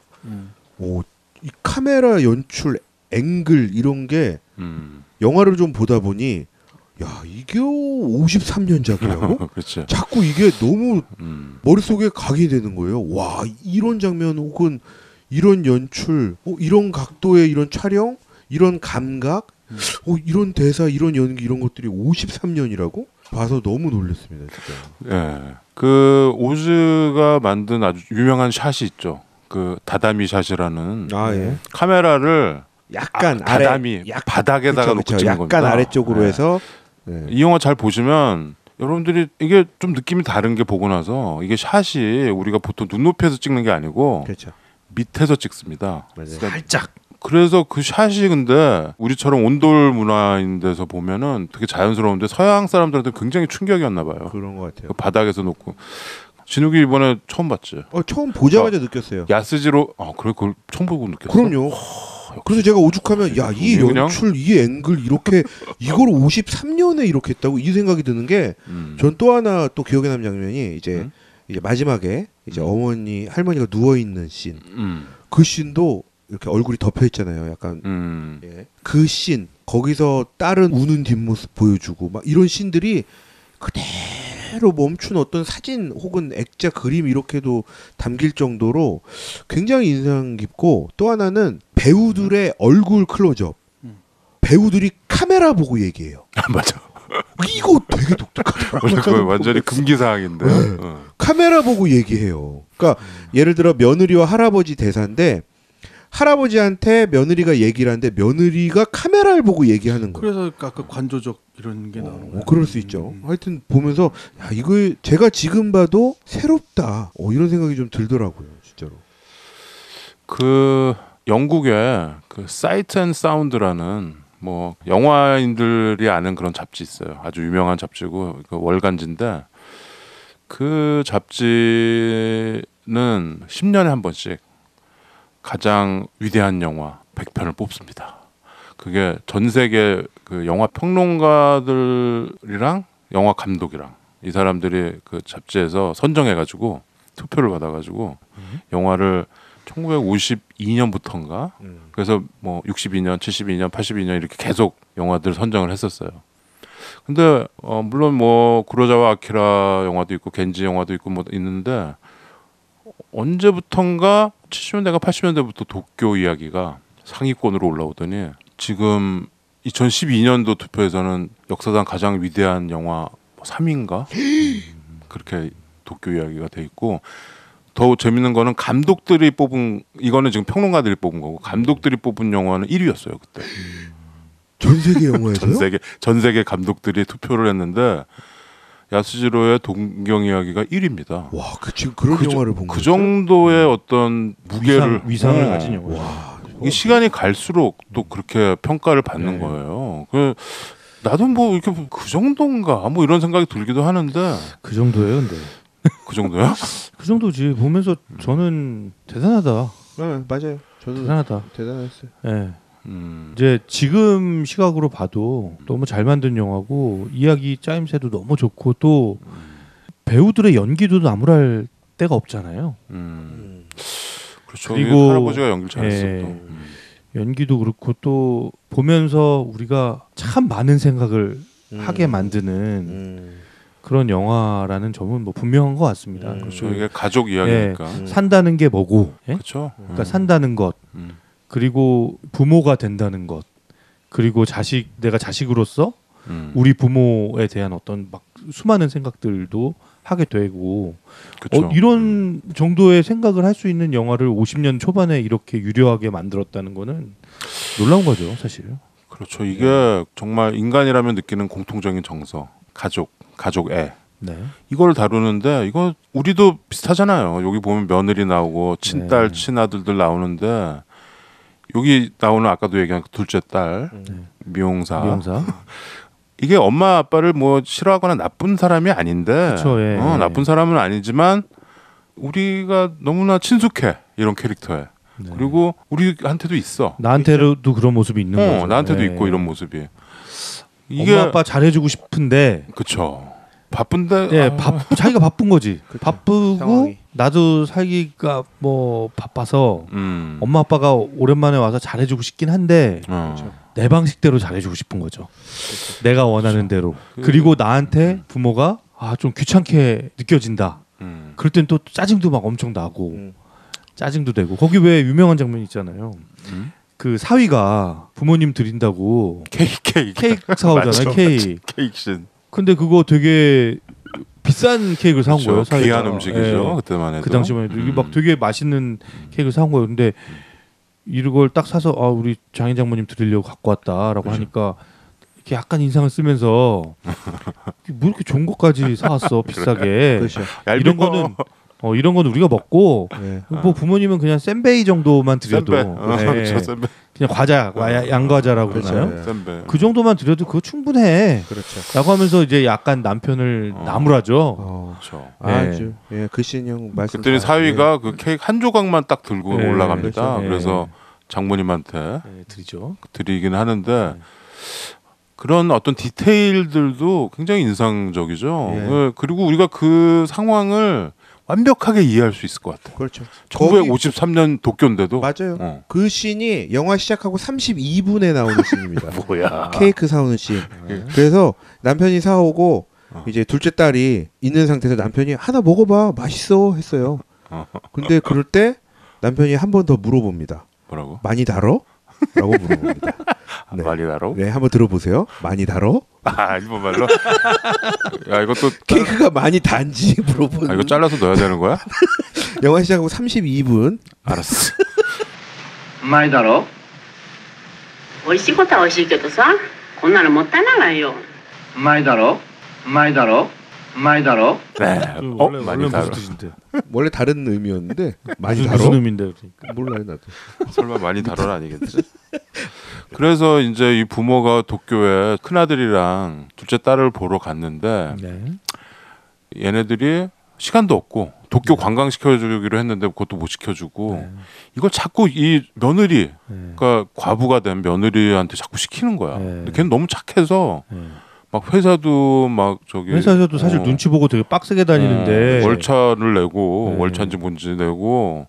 이 카메라 연출, 앵글 이런 게 영화를 좀 보다 보니. 야 이게 53년작이라고? 그렇지. 자꾸 이게 너무 머릿속에 각이 되는 거예요. 와 이런 장면 혹은 이런 연출, 이런 각도의 이런 촬영, 이런 감각, 이런 대사, 이런 연기 이런 것들이 53년이라고? 봐서 너무 놀랐습니다. 진짜. 예. 그 오즈가 만든 아주 유명한 샷이 있죠. 그 다다미 샷이라는 예. 카메라를 약간 다다미 바닥에다가 놓고 찍는 겁니다. 약간 아래쪽으로 해서 이 영화 잘 보시면 여러분들이 이게 좀 느낌이 다른 게 보고 나서 이게 샷이 우리가 보통 눈높이에서 찍는 게 아니고 그렇죠. 밑에서 찍습니다. 그러니까 살짝. 그래서 그 샷이 근데 우리처럼 온돌 문화인 데서 보면은 되게 자연스러운데 서양 사람들한테 굉장히 충격이었나 봐요. 그런 것 같아요. 그 바닥에서 놓고. 진욱이 이번에 처음 봤지? 처음 보자마자 느꼈어요. 야스지로 그래 그걸 처음 보고 느꼈어. 그럼요. 그래서 제가 오죽하면 야 이 연출, 이 앵글 이렇게 이걸 53년에 이렇게 했다고 이 생각이 드는 게 전 또 하나 또 기억에 남는 장면이 이제 마지막에 이제 어머니 할머니가 누워 있는 씬. 그 씬도 이렇게 얼굴이 덮여 있잖아요. 약간 예. 그 씬 거기서 딸은 우는 뒷모습 보여주고 막 이런 씬들이 그대로 멈춘 어떤 사진 혹은 액자 그림 이렇게도 담길 정도로 굉장히 인상 깊고 또 하나는 배우들의 얼굴 클로즈업. 배우들이 카메라 보고 얘기해요. 맞아. 이거 되게 독특하더라고요. 완전히 금기사항인데. 네. 카메라 보고 얘기해요. 그러니까 예를 들어 며느리와 할아버지 대사인데 할아버지한테 며느리가 얘기를 하는데 며느리가 카메라를 보고 얘기하는 거예요. 그래서 아까 관조적 이런 게 나오는 거예요. 그럴 수 있죠. 하여튼 보면서 야 이거 제가 지금 봐도 새롭다. 이런 생각이 좀 들더라고요. 진짜로. 그 영국의 그 사이트 앤 사운드라는 뭐 영화인들이 아는 그런 잡지 있어요. 아주 유명한 잡지고 그 월간지인데 그 잡지는 10년에 한 번씩 가장 위대한 영화 100편을 뽑습니다. 그게 전 세계 그 영화 평론가들이랑 영화 감독이랑 이 사람들이 그 잡지에서 선정해가지고 투표를 받아가지고 영화를 1952년부터인가 그래서 뭐 62년, 72년, 82년 이렇게 계속 영화들 선정을 했었어요. 근데 물론 뭐 구로자와 아키라 영화도 있고 겐지 영화도 있고 뭐 있는데 언제부턴가 70년대가 80년대부터 도쿄 이야기가 상위권으로 올라오더니 지금 2012년도 투표에서는 역사상 가장 위대한 영화 3위인가 그렇게 도쿄 이야기가 돼 있고 더 재밌는 거는 감독들이 뽑은 이거는 지금 평론가들이 뽑은 거고 감독들이 뽑은 영화는 1위였어요 그때. 전 세계 영화에서요? 전 세계 감독들이 투표를 했는데 야스지로의 동경 이야기가 1위입니다. 와, 지금 그런 영화를 본 거죠? 그 정도의 어떤 무게를 위상을 가진 영화. 와, 이 시간이 갈수록 또 그렇게 평가를 받는 거예요. 그 나도 뭐 이렇게 그 정도인가 뭐 이런 생각이 들기도 하는데 그 정도예요, 근데. 그 정도야? 그 정도지. 보면서 저는 대단하다. 네, 맞아요. 저도 대단했어요. 네. 이제 지금 시각으로 봐도 너무 잘 만든 영화고 이야기 짜임새도 너무 좋고 또 배우들의 연기도 나무랄 데가 없잖아요. 그렇죠. 그리고 할아버지가 연기를 잘했어. 연기도 그렇고 또 보면서 우리가 참 많은 생각을 하게 만드는 그런 영화라는 점은 뭐 분명한 것 같습니다. 그렇죠. 이게 가족 이야기니까. 산다는 게 뭐고, 그렇죠. 그러니까 산다는 것. 그리고 부모가 된다는 것, 그리고 내가 자식으로서 우리 부모에 대한 어떤 막 수많은 생각들도 하게 되고 그쵸. 이런 정도의 생각을 할 수 있는 영화를 50년 초반에 이렇게 유려하게 만들었다는 거는 놀라운 거죠, 사실. 그렇죠. 이게 정말 인간이라면 느끼는 공통적인 정서, 가족 애. 네. 이걸 다루는데 이거 우리도 비슷하잖아요. 여기 보면 며느리 나오고 친딸, 친아들들 나오는데 여기 나오는 아까도 얘기한 둘째 딸 미용사. 이게 엄마 아빠를 뭐 싫어하거나 나쁜 사람이 아닌데 그쵸, 예. 나쁜 사람은 아니지만 우리가 너무나 친숙해 이런 캐릭터에. 네. 그리고 우리한테도 있어. 나한테도 그런 모습이 있는 거죠. 나한테도 네. 있고 이런 모습이. 이게 엄마 아빠 잘해주고 싶은데. 그쵸. 바쁜데. 예, 자기가 바쁜 거지. 바쁘고 상황이. 나도 살기가 뭐 바빠서 엄마 아빠가 오랜만에 와서 잘해주고 싶긴 한데 내 방식대로 잘해주고 싶은 거죠. 내가 원하는 대로. 그리고 나한테 부모가 좀 귀찮게 느껴진다. 그럴 땐 또 짜증도 막 엄청 나고 짜증도 되고. 거기 왜 유명한 장면 있잖아요. 그 사위가 부모님 드린다고 케이크 사오잖아요. 케이크신. 근데 그거 되게 비싼 케이크를 사온 거예요. 사위가. 귀한 음식이죠. 예. 그때만 해도. 그 당시만 해도 이게 막 되게 맛있는 케이크를 사온 거예요. 근데 이걸 딱 사서 우리 장인 장모님 드리려고 갖고 왔다라고 그렇죠. 하니까 이렇게 약간 인상을 쓰면서 뭐 이렇게 좋은 것까지 사왔어 비싸게. 그렇죠. 이런 거는 우리가 먹고 네. 뭐 부모님은 그냥 센베이 정도만 드려도 그렇죠. 센베. 그냥 과자, 양과자라고 그렇죠. 그러나요? 네. 센베. 그 정도만 드려도 그거 충분해. 그렇죠. 라고 하면서 이제 약간 남편을 나무라죠. 그렇죠. 아주 글씨형 말씀. 그때는 사위가 그 케이크 한 조각만 딱 들고 네, 올라갑니다. 그렇죠. 그래서 장모님한테 드리죠. 드리긴 하는데 그런 어떤 디테일들도 굉장히 인상적이죠. 그리고 우리가 그 상황을 완벽하게 이해할 수 있을 것 같아요. 그렇죠. 1953년 도쿄인데도 맞아요. 그 씬이 영화 시작하고 32분에 나오는 씬입니다. 뭐야? 케이크 사오는 씬. 그래서 남편이 사오고 이제 둘째 딸이 있는 상태에서 남편이 하나 먹어봐 맛있어 했어요. 근데 그럴 때 남편이 한 번 더 물어봅니다. 뭐라고? 많이 달어? 라고 물어봅니다. 네. 많이 달어? 네, 한번 들어보세요. 많이 달어? 일본 말로? 야, 이것도 케이크가 많이 단지 물어보는. 이거 잘라서 넣어야 되는 거야? 영화 시작하고 32분. 알았어. うまいだろ美味しいことは美味しいけどさ、こんなのもったいないよ。うまいだろうまいだろうまいだろ 네. 많이 달어. 원래 다른 의미였는데 많이 달어? 무슨 의미인데? 몰라요 나도. 설마 많이 달어는 아니겠지? 그래서 이제 이 부모가 도쿄에 큰아들이랑 둘째 딸을 보러 갔는데 얘네들이 시간도 없고 도쿄 관광 시켜주기로 했는데 그것도 못 시켜주고 이걸 자꾸 이 며느리 그러니까 과부가 된 며느리한테 자꾸 시키는 거야. 근데 걔는 너무 착해서 막 회사도 막 저기 회사에서도 사실 눈치 보고 되게 빡세게 다니는데 월차를 내고 월차인지 뭔지 내고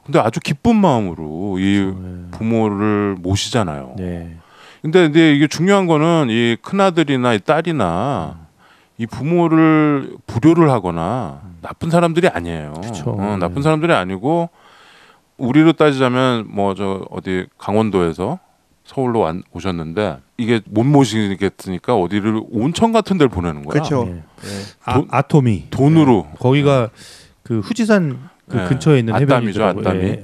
근데 아주 기쁜 마음으로 이 부모를 모시잖아요. 근데 이게 중요한 거는 이 큰아들이나 이 딸이나 이 부모를 불효를 하거나 나쁜 사람들이 아니에요. 나쁜 사람들이 아니고 우리로 따지자면 뭐 저 어디 강원도에서 서울로 오셨는데 이게 못 모시겠으니까 어디를 온천 같은 데를 보내는 거야. 그렇죠. 아토미 돈으로 거기가 그 후지산 그 근처에 있는 안담이죠, 해변이더라고요. 안담이.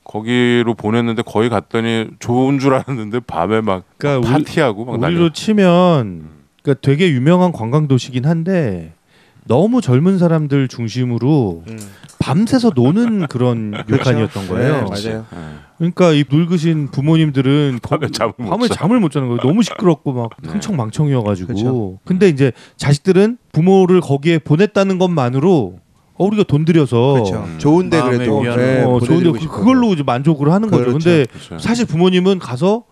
거기로 보냈는데 거기 갔더니 좋은 줄 알았는데 밤에 막 그러니까 파티하고 막 우리로 치면 그러니까 되게 유명한 관광 도시긴 한데 너무 젊은 사람들 중심으로 밤새서 노는 그런 료칸이었던 거예요. 맞아요. 그러니까 이 늙으신 부모님들은 밤에 잠을 못 자는 거예요. 너무 시끄럽고 막 흥청망청이어가지고. 그렇죠. 근데 이제 자식들은 부모를 거기에 보냈다는 것만으로 우리가 돈 들여서 그렇죠. 좋은데 그래도 좋은데 그걸로 이제 만족을 하는 거죠. 근데 사실 부모님은 가서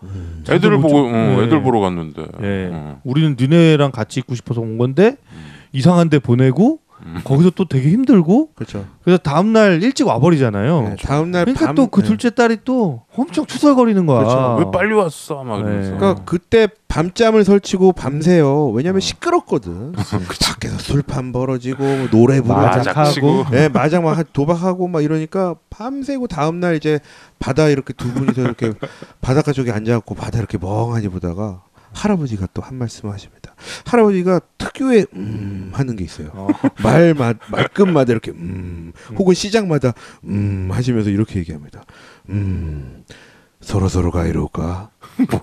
애들을 보고 애들 보러 갔는데 우리는 니네랑 같이 있고 싶어서 온 건데 이상한 데 보내고 거기서 또 되게 힘들고 그렇죠. 그래서 다음 날 일찍 와버리잖아요. 다음 날 그러니까 또 그 둘째 딸이 또 엄청 투덜거리는 거야. 그렇죠. 왜 빨리 왔어? 막 이러면서. 그러니까 그때 밤잠을 설치고 밤새요. 왜냐면 시끄럽거든. 밖에서 술판 벌어지고 노래 부르고 마작하고 마작 막 도박하고 막 이러니까 밤새고 다음 날 이제 바다 이렇게 두 분이서 이렇게 바닷가 쪽에 앉아갖고 바다 이렇게 멍하니 보다가 할아버지가 또 한 말씀 하십니다. 할아버지가 특유의 하는 게 있어요. 말끝마다 이렇게 혹은 시작마다 하시면서 이렇게 얘기합니다. 서로가 이럴까?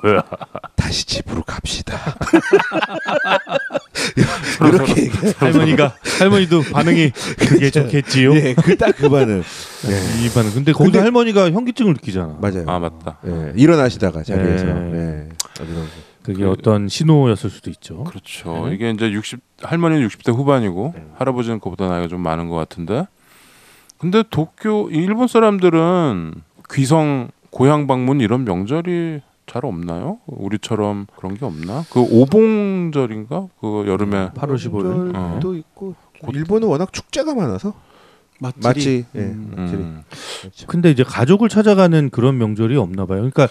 뭐야? 다시 집으로 갑시다. 이렇게 얘기해요. 할머니도 반응이 그게 좋겠지요. 예, 딱 그 반응. 이 반응. 근데 거기서 할머니가 현기증을 느끼잖아. 맞아요. 아 맞다. 예, 일어나시다가 자리에서. 예. 그게 어떤 신호였을 수도 있죠. 그렇죠. 이게 이제 할머니는 60대 후반이고 할아버지는 그보다 나이가 좀 많은 것 같은데. 근데 도쿄 일본 사람들은 귀성 고향 방문 이런 명절이 잘 없나요? 우리처럼 그런 게 없나? 그 오봉절인가? 그 여름에 8월 15일 도 있고 일본은 워낙 축제가 많아서 맞지. 예. 근데 이제 가족을 찾아가는 그런 명절이 없나 봐요. 그러니까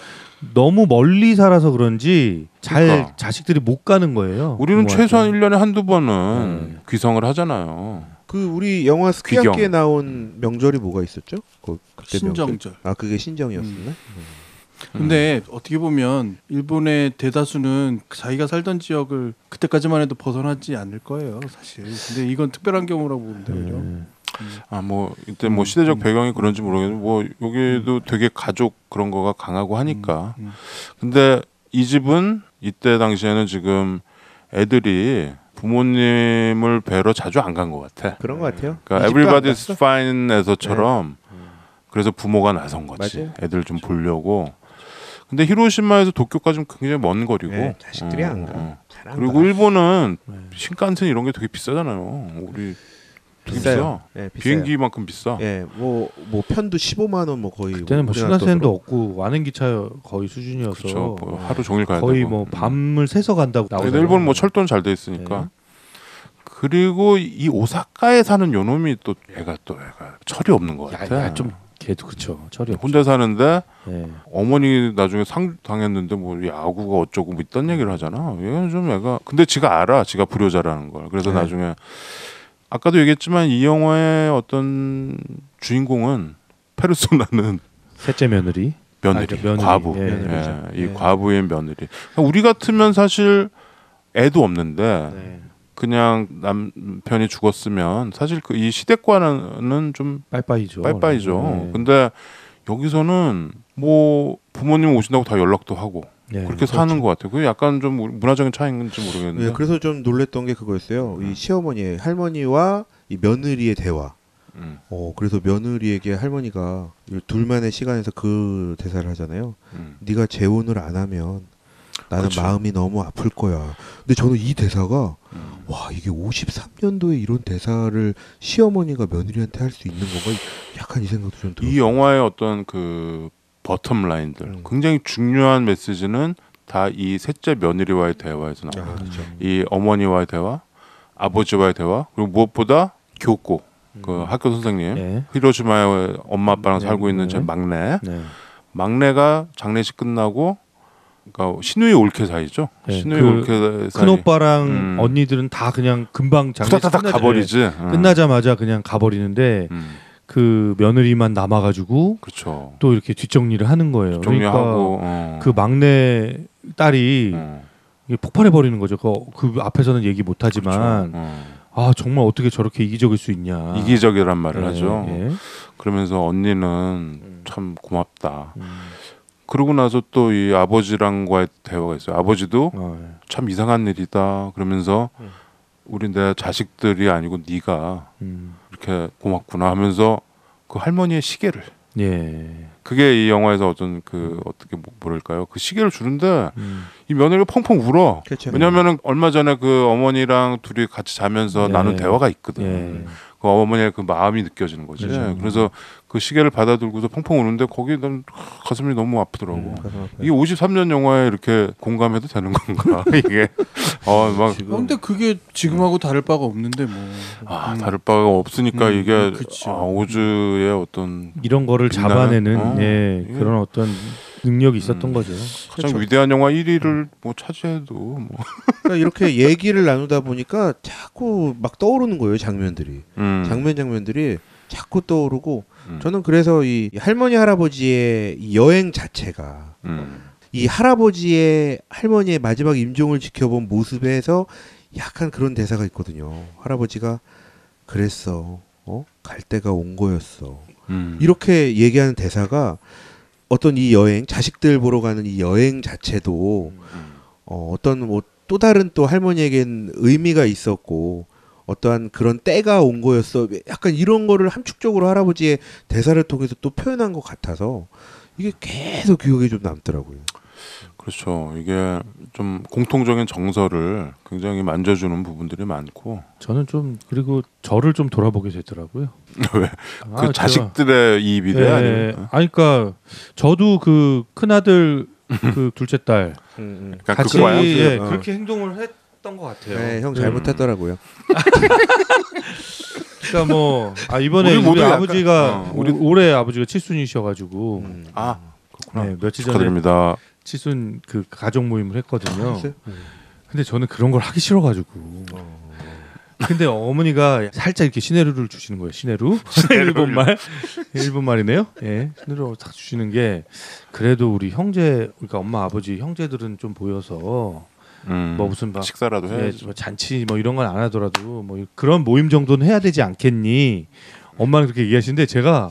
너무 멀리 살아서 그런지 그러니까. 자식들이 못 가는 거예요. 우리는 최소한 1년에 한두 번은 귀성을 하잖아요. 그 우리 영화 스키야키에 나온 명절이 뭐가 있었죠? 그때 신정절. 명절. 그게 신정이었었나? 근데 어떻게 보면 일본의 대다수는 자기가 살던 지역을 그때까지만 해도 벗어나지 않을 거예요, 사실. 근데 이건 특별한 경우라고 보는데요. 뭐 이때 뭐 시대적 배경이 그런지 모르겠는데 뭐 여기도 되게 가족 그런 거가 강하고 하니까. 근데 이 집은 이때 당시에는 지금 애들이 부모님을 뵈러 자주 안 간 것 같아. 그런 것 같아요. 그러니까 Everybody's Fine에서처럼 그래서 부모가 나선 거지. 맞아요. 애들 좀 보려고. 근데 히로시마에서 도쿄까지는 굉장히 먼 거리고. 자식들이 안 가. 그리고 일본은 신칸센 이런 게 되게 비싸잖아요. 우리 되게 비싸. 네, 비행기만큼 비싸. 예, 뭐 편도 15만 원 뭐 거의. 그때는 뭐 신칸센도 없고 완행 기차 거의 수준이어서. 그렇죠. 뭐 하루 종일 가야 거의 되고. 뭐 밤을 새서 간다고 나오잖아요. 일본 뭐 철도는 잘 돼 있으니까. 그리고 이 오사카에 사는 요놈이 또 얘가 철이 없는 것 같아. 좀 걔도 그렇죠. 철이 없죠. 혼자 사는데 어머니 나중에 상 당했는데 뭐 야구가 어쩌고 뭐 있단 얘기를 하잖아. 얘는 좀 얘가 근데 지가 알아. 지가 불효자라는 걸. 그래서 나중에 아까도 얘기했지만 이 영화의 어떤 주인공은 페르소나는 셋째 며느리, 과부. 이 과부의 며느리. 우리 같으면 사실 애도 없는데 그냥 남편이 죽었으면 사실 그 이 시댁과는 좀 빠이빠이죠. 근데 여기서는 뭐 부모님 오신다고 다 연락도 하고 그렇게 사는 것 같아요. 그게 약간 좀 문화적인 차이인지 모르겠는데. 그래서 좀 놀랬던 게 그거였어요. 이 시어머니, 할머니와 이 며느리의 대화. 그래서 며느리에게 할머니가 둘만의 시간에서 그 대사를 하잖아요. 네가 재혼을 안 하면 나는 마음이 너무 아플 거야. 근데 저는 이 대사가 와 이게 53년도에 이런 대사를 시어머니가 며느리한테 할 수 있는 건가? 약간 이 생각도 좀 들어요. 이 영화의 어떤 그 버텀 라인들 굉장히 중요한 메시지는 다 이 셋째 며느리와의 대화에서 나와요. 이 어머니와의 대화, 아버지와의 대화, 그리고 무엇보다 교코 그 학교 선생님 히로시마에 엄마 아빠랑 살고 있는 제 막내가 장례식 끝나고 그러니까 시누이 올케 사이죠. 시누이 올케 사이. 큰 오빠랑 언니들은 다 그냥 금방 장례식 가버리지. 끝나자마자 그냥 가버리는데 그 며느리만 남아가지고 그렇죠. 또 이렇게 뒷정리를 하는 거예요. 뒷정리하고 그러니까 그 막내 딸이 폭발해 버리는 거죠. 그 앞에서는 얘기 못하지만 아 정말 어떻게 저렇게 이기적일 수 있냐. 이기적이란 말을 하죠. 그러면서 언니는 참 고맙다. 그러고 나서 또 이 아버지랑과의 대화가 있어요. 아버지도 참 이상한 일이다. 그러면서 우리 내 자식들이 아니고 네가 이렇게 고맙구나 하면서 그 할머니의 시계를. 그게 이 영화에서 어떤 그 어떻게 뭐랄까요? 그 시계를 주는데 이 며느리가 펑펑 울어. 그렇죠. 왜냐하면은 얼마 전에 그 어머니랑 둘이 같이 자면서 나눈 대화가 있거든. 그 어머니의 그 마음이 느껴지는 거지. 그래서 그 시계를 받아들고서 펑펑 우는데 거기에 난 가슴이 너무 아프더라고. 이게 53년 영화에 이렇게 공감해도 되는 건가? 이게 막. 근데 그게 지금하고 다를 바가 없는데 뭐. 다를 바가 없으니까 이게 오즈의 어떤 이런 거를 잡아내는 그런 어떤 능력이 있었던 거죠. 가장 위대한 영화 1위를 뭐 차지해도 뭐. 그러니까 이렇게 얘기를 나누다 보니까 자꾸 막 떠오르는 거예요 장면들이. 장면들이 자꾸 떠오르고 저는 그래서 이 할머니 할아버지의 이 여행 자체가 이 할아버지의 할머니의 마지막 임종을 지켜본 모습에서 약간 그런 대사가 있거든요. 할아버지가 그랬어. 갈 때가 온 거였어. 이렇게 얘기하는 대사가 어떤 이 여행, 자식들 보러 가는 이 여행 자체도 어떤 뭐 또 다른 또 할머니에겐 의미가 있었고 어떠한 그런 때가 온 거였어. 약간 이런 거를 함축적으로 할아버지의 대사를 통해서 또 표현한 것 같아서 이게 계속 기억에 좀 남더라고요. 그렇죠. 이게 좀 공통적인 정서를 굉장히 만져주는 부분들이 많고 저는 좀 그리고 저를 좀 돌아보게 되더라고요. 왜? 그 자식들의 이입이 돼? 아니면? 그러니까 저도 그 큰아들 그 둘째 딸 그러니까 같이 그렇게 행동을 했던 것 같아요. 네, 형 잘못했더라고요. 그러니까 뭐 이번에 우리 아버지가 올해 아버지가 칠순이셔가지고 그렇구나. 네, 며칠 전에 축하드립니다. 칠순 그 가족 모임을 했거든요. 근데 저는 그런 걸 하기 싫어가지고. 근데 어머니가 살짝 이렇게 시네루를 주시는 거예요. 시네루 일본말이네요. 예, 시네루 딱 주시는 게 그래도 우리 형제, 그러니까 엄마 아버지 형제들은 좀 보여서 뭐 무슨 막 식사라도 해야지. 뭐 잔치 뭐 이런 건 안 하더라도 뭐 그런 모임 정도는 해야 되지 않겠니? 엄마는 그렇게 얘기하시는데 제가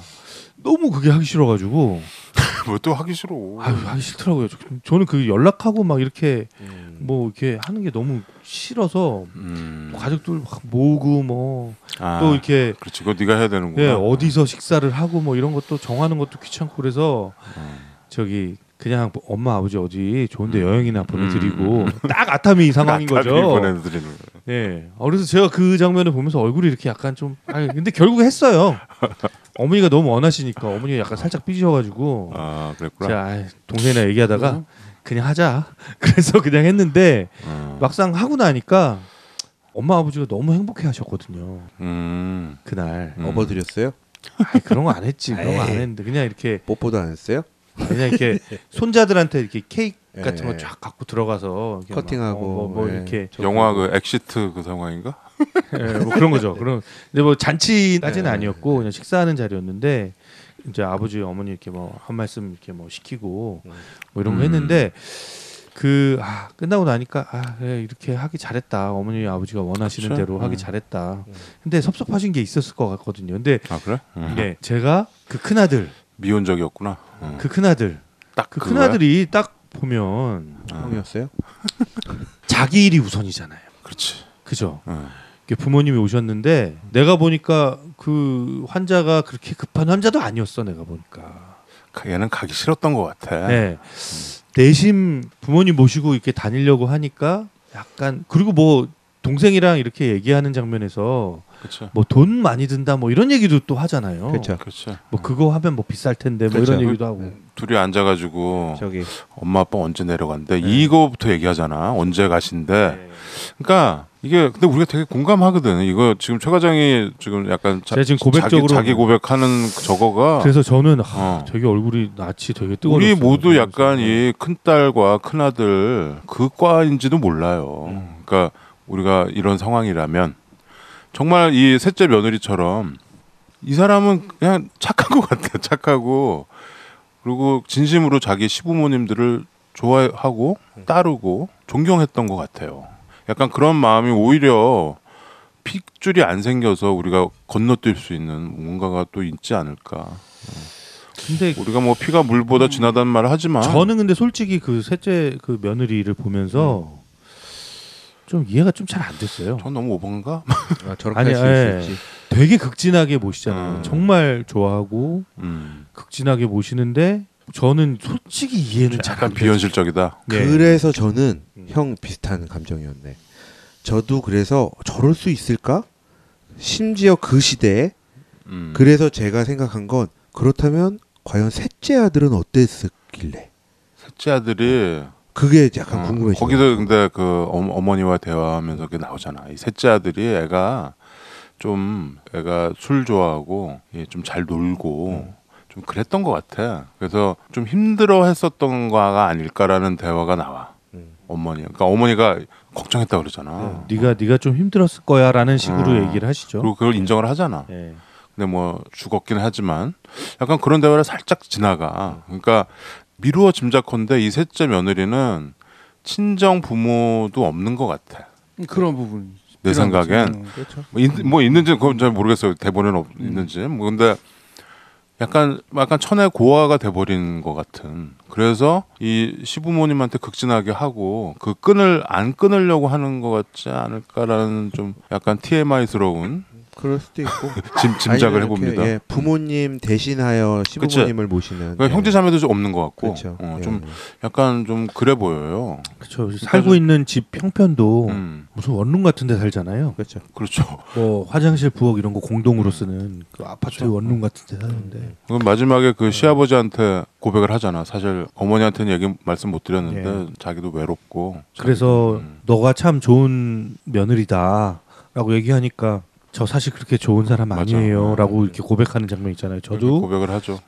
너무 그게 하기 싫어가지고. 뭐 또 하기 싫어. 하기 싫더라고요. 저는 그 연락하고 막 이렇게 뭐 이렇게 하는 게 너무 싫어서 가족들 막 모으고 뭐 또 이렇게 그렇지. 그거 네가 해야 되는구나. 예, 어디서 식사를 하고 뭐 이런 것도 정하는 것도 귀찮고 그래서 저기 그냥 엄마 아버지 어디 좋은데 여행이나 보내드리고 딱 아타미 상황인 거죠. 보내드리는 거예요. 예. 그래서 제가 그 장면을 보면서 얼굴이 이렇게 약간 좀 근데 결국 했어요. 어머니가 너무 원하시니까 어머니가 약간 살짝 삐지셔가지고 그랬구나. 자 동생이랑 얘기하다가 그냥 하자. 그래서 그냥 했는데 막상 하고 나니까 엄마 아버지가 너무 행복해하셨거든요. 그날 업어드렸어요? 그런 거 안 했지. 그런 거 안 했는데 그냥 이렇게 뽀뽀도 안 했어요? 그냥 이렇게 손자들한테 이렇게 케이크 같은 거 쫙 갖고 들어가서 커팅하고 뭐 이렇게 영화 그 엑시트 그 상황인가? 뭐 그런 거죠. 그런 근데 뭐 잔치까지는 아니었고 그냥 식사하는 자리였는데 이제 아버지 어머니 이렇게 뭐 한 말씀 이렇게 뭐 시키고 뭐 이런 거 했는데 그 끝나고 나니까 그래, 이렇게 하기 잘했다. 어머니 아버지가 원하시는 그렇죠? 대로 하기 잘했다. 근데 섭섭하신 게 있었을 것 같거든요. 근데 그래? 네, 제가 그 큰아들 미온적이었구나. 그 큰아들 딱 그 큰아들이 딱 보면 형이었어요? 자기 일이 우선이잖아요. 그렇지. 그죠? 부모님이 오셨는데 내가 보니까 그 환자가 그렇게 급한 환자도 아니었어. 내가 보니까 얘는 가기 싫었던 것 같아. 네. 내심 부모님 모시고 이렇게 다니려고 하니까 약간 그리고 뭐 동생이랑 이렇게 얘기하는 장면에서 그쵸. 뭐 돈 많이 든다 뭐 이런 얘기도 또 하잖아요. 그렇죠. 뭐 그거 하면 뭐 비쌀 텐데 뭐 이런 얘기도 하고. 둘이 앉아가지고 저기 엄마 아빠 언제 내려간대 이거부터 얘기하잖아. 언제 가신대. 그러니까 이게 근데 우리가 되게 공감하거든. 이거 지금 최 과장이 지금 약간 지금 고백적으로 자기 고백하는 저거가. 그래서 저는 되게 얼굴이 낯이 되게 뜨거웠어요. 우리 모두 약간 이 큰딸과 큰아들 그 과인지도 몰라요. 그러니까 우리가 이런 상황이라면 정말 이 셋째 며느리처럼 이 사람은 그냥 착한 것 같아요. 착하고 그리고 진심으로 자기 시부모님들을 좋아하고 따르고 존경했던 것 같아요. 약간 그런 마음이 오히려 핏줄이 안 생겨서 우리가 건너뛸 수 있는 뭔가가 또 있지 않을까. 근데 우리가 뭐 피가 물보다 진하다는 말을 하지만 저는 근데 솔직히 그 셋째 그 며느리를 보면서 좀 이해가 좀 잘 안 됐어요. 전 너무 오버인가? 저렇게 할 수 있지. 되게 극진하게 모시잖아요. 정말 좋아하고 극진하게 모시는데 저는 솔직히 이해는 잘 약간 안 비현실적이다. 네. 그래서 저는 형 비슷한 감정이었네. 저도 그래서 저럴 수 있을까? 심지어 그 시대에 그래서 제가 생각한 건 그렇다면 과연 셋째 아들은 어땠을길래? 셋째 아들이 그게 약간 궁금해져. 거기서 근데 그 어머니와 대화하면서 그게 나오잖아. 이 셋째 아들이 애가 술 좋아하고 좀 잘 놀고 좀 그랬던 것 같아. 그래서 좀 힘들어했었던 거가 아닐까라는 대화가 나와. 어머니. 그러니까 어머니가 걱정했다 그러잖아. 네가 좀 힘들었을 거야라는 식으로 얘기를 하시죠. 그리고 그걸 인정을 하잖아. 근데 뭐 죽었긴 하지만 약간 그런 대화를 살짝 지나가. 그러니까 미루어 짐작컨대 이 셋째 며느리는 친정 부모도 없는 것 같아. 그런 부분. 내 생각엔 그렇죠. 뭐 있는지 그건 잘 모르겠어요. 대본에는 있는지. 뭐 근데 약간 천의 고아가 돼버린 것 같은. 그래서 이 시부모님한테 극진하게 하고 그 끈을 안 끊으려고 하는 것 같지 않을까라는 좀 약간 TMI스러운 그럴 수도 있고 짐작을 해봅니다. 예, 부모님 대신하여 시부모님을 모시는 그러니까 형제자매도 좀 없는 것 같고 그렇죠. 좀 약간 좀 그래 보여요. 그렇죠. 살고 있는 집 형편도 무슨 원룸 같은 데 살잖아요. 그렇죠. 그렇죠. 뭐 화장실 부엌 이런 거 공동으로 쓰는 그 아파트 그렇죠. 원룸 같은 데 사는데. 그럼 마지막에 그 시아버지한테 고백을 하잖아. 사실 어머니한테는 말씀 못 드렸는데 자기도 외롭고. 그래서 너가 참 좋은 며느리다라고 얘기하니까 저 사실 그렇게 좋은 사람 아니에요라고 이렇게 고백하는 장면 있잖아요. 저도 고백을 하죠.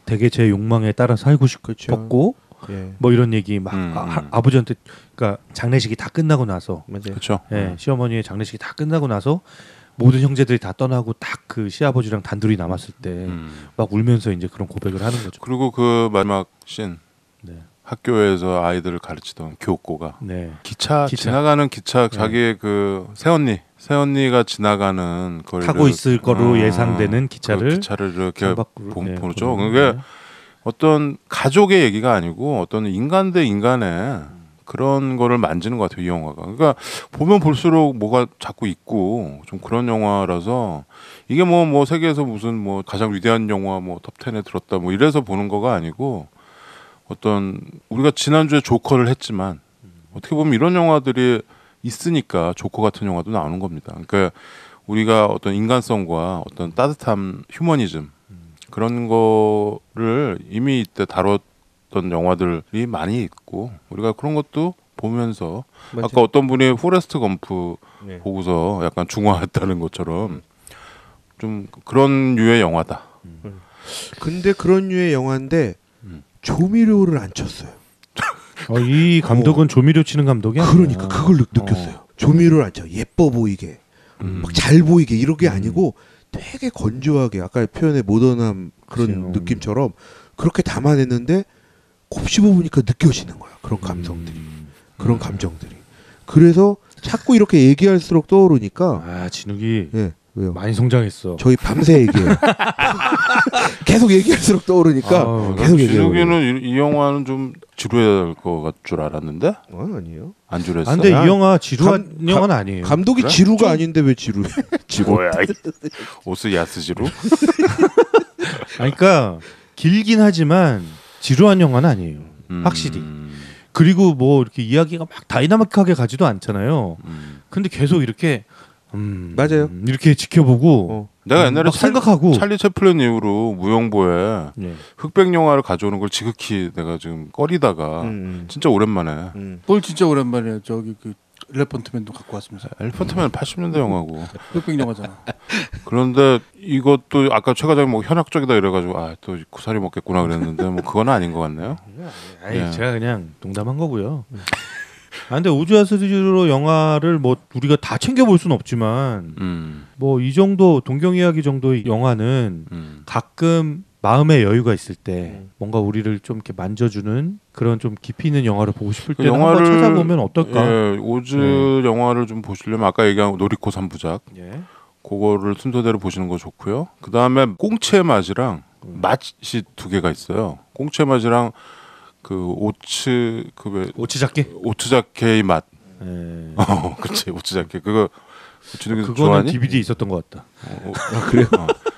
되게 제 욕망에 따라 살고 싶었고 뭐 이런 얘기 막 아버지한테 그러니까 장례식이 다 끝나고 나서 그렇죠. 시어머니의 장례식이 다 끝나고 나서 모든 형제들이 다 떠나고 딱 그 시아버지랑 단둘이 남았을 때 막 울면서 이제 그런 고백을 하는 거죠. 그리고 그 마지막 씬 학교에서 아이들을 가르치던 교고가 기차 지나가는 기차 자기의 그 새언니가 지나가는 걸 타고 있을 거로 예상되는 기차를 그 기차를 이렇게 보죠. 그게 어떤 가족의 얘기가 아니고 어떤 인간 대 인간의 그런 거를 만지는 것 같아요, 이 영화가. 그러니까 보면 볼수록 뭐가 자꾸 있고 좀 그런 영화라서 이게 뭐 세계에서 무슨 뭐 가장 위대한 영화 뭐 톱 10에 들었다 뭐 이래서 보는 거가 아니고 어떤 우리가 지난주에 조커를 했지만 어떻게 보면 이런 영화들이 있으니까 조커 같은 영화도 나오는 겁니다. 그러니까 우리가 어떤 인간성과 어떤 따뜻함, 휴머니즘 그런 거를 이미 이때 다뤘던 영화들이 많이 있고 우리가 그런 것도 보면서 맞아요. 아까 어떤 분이 포레스트 검프 보고서 약간 중화했다는 것처럼 좀 그런 류의 영화다. 근데 그런 류의 영화인데 조미료를 안 쳤어요. 이 감독은 조미료 치는 감독이야? 그러니까 그걸 느꼈어요. 조미료를 안 쳐. 예뻐 보이게, 막 잘 보이게 이런 게 아니고 되게 건조하게 아까 표현의 모던함 그런 느낌처럼 그렇게 담아냈는데 곱씹어보니까 느껴지는 거야. 그런 감성들이, 그런 감정들이. 그래서 자꾸 이렇게 얘기할수록 떠오르니까 진욱이 왜요? 많이 성장했어. 저희 밤새 얘기해요. 계속 얘기할수록 떠오르니까 계속 얘기해요. 진욱이는 이 영화는 좀 지루해야 할 것 줄 알았는데? 아니에요. 안 지루했어. 근데 이 영화 지루한 영화는 아니에요. 감독이 그래? 지루가 아닌데 왜 지루해? 지루야. 오스 야스 지루? 그러니까 길긴 하지만 지루한 영화는 아니에요. 확실히. 그리고 뭐 이렇게 이야기가 막 다이나믹하게 가지도 않잖아요. 근데 계속 이렇게 맞아요. 이렇게 지켜보고 내가 옛날에 생각하고 찰리 채플린 이후로 무용보에 흑백 영화를 가져오는 걸 지극히 내가 지금 꺼리다가 진짜 오랜만에 뭘 진짜 오랜만이야. 저기 그 엘레펀트맨도 갖고 왔으면서. 엘레펀트맨은 80년대 영화고 흑백 영화잖아. 그런데 이것도 아까 최 과장이 뭐 현학적이다 이래가지고 또 구사리 먹겠구나 그랬는데 뭐 그건 아닌 것 같네요. 제가 그냥 농담한 거고요. 근데 우주야스지로 영화를 뭐 우리가 다 챙겨볼 수는 없지만 뭐 이 정도 동경이야기 정도의 영화는 가끔 마음의 여유가 있을 때 뭔가 우리를 좀 이렇게 만져주는 그런 좀 깊이 있는 영화를 보고 싶을 때 영화를 한번 찾아보면 어떨까? 오즈 영화를 좀 보시려면 아까 얘기한 노리코 3부작 그거를 순서대로 보시는 거 좋고요. 그 다음에 꽁치의 맛이랑 맛이 두 개가 있어요. 꽁치의 맛이랑 그 오츠자케의 맛. 그렇지 오츠자케 그거 그거는 DVD 있었던 것 같다. 그래요?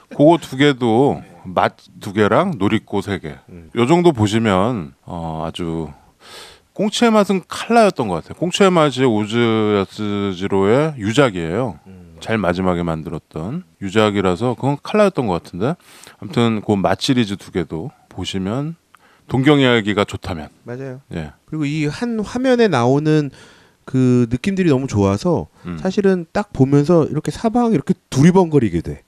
그거 두 개도 맛 두 개랑 노리코 3개. 요 정도 보시면 아주 꽁치의 맛은 칼라였던 것 같아요. 꽁치의 맛이 오즈 야스지로의 유작이에요. 제일 마지막에 만들었던 유작이라서 그건 칼라였던 것 같은데 아무튼 그 맛 시리즈 두 개도 보시면 동경이야기가 좋다면 맞아요. 그리고 이 한 화면에 나오는 그 느낌들이 너무 좋아서 사실은 딱 보면서 이렇게 사방 이렇게 두리번거리게 돼.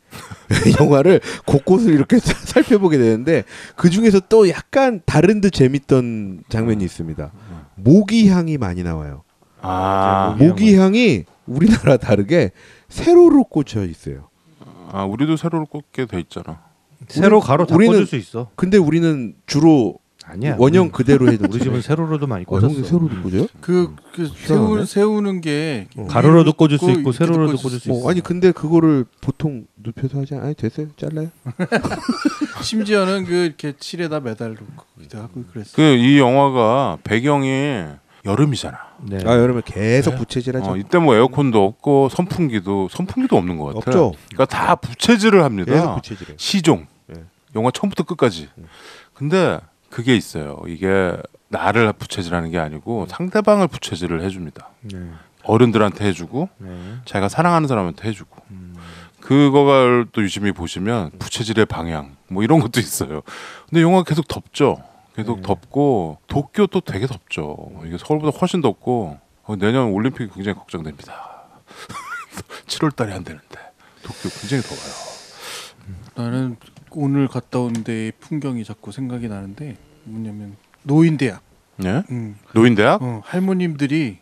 영화를 곳곳을 이렇게 살펴보게 되는데 그 중에서 또 약간 다른 듯 재밌던 장면이 있습니다. 모기 향이 많이 나와요. 모기 향이 우리나라 다르게 세로로 꽂혀 있어요. 우리도 세로로 꽂게 돼 있잖아. 세로 가로 다 꽂을 수 있어. 근데 우리는 주로 아니야. 원형 그대로 해도 우리 집은 세로로도 많이 꽂았어. 형님 세로도 꽂아요? 그 세우는 게 가로로도 꽂을 수 있고 세로로도 꽂을 수 있어. 아니 근데 그거를 보통 눕혀서 하지 않아요? 됐어요? 잘라요? 심지어는 그 이렇게 칠에다 매달기도 하고 그랬어. 그 이 영화가 배경이 여름이잖아. 네. 아 여름에 계속 부채질하죠. 이때 뭐 에어컨도 없고 선풍기도 없는 것 같아. 없죠. 그러니까 다 부채질을 합니다. 계속 부채질해. 시종. 네. 영화 처음부터 끝까지. 근데 그게 있어요. 이게 나를 부채질하는 게 아니고 상대방을 부채질을 해줍니다. 네. 어른들한테 해주고 자기가 사랑하는 사람한테 해주고 그거를 또 유심히 보시면 부채질의 방향 뭐 이런 것도 있어요. 근데 영화가 계속 덥죠. 계속 덥고 도쿄 또 되게 덥죠. 이게 서울보다 훨씬 덥고 내년 올림픽이 굉장히 걱정됩니다. 7월 달에 안 되는데 도쿄 굉장히 더워요. 나는 오늘 갔다 온 데의 풍경이 자꾸 생각이 나는데 뭐냐면 노인대학. 네? 노인대학? 할머님들이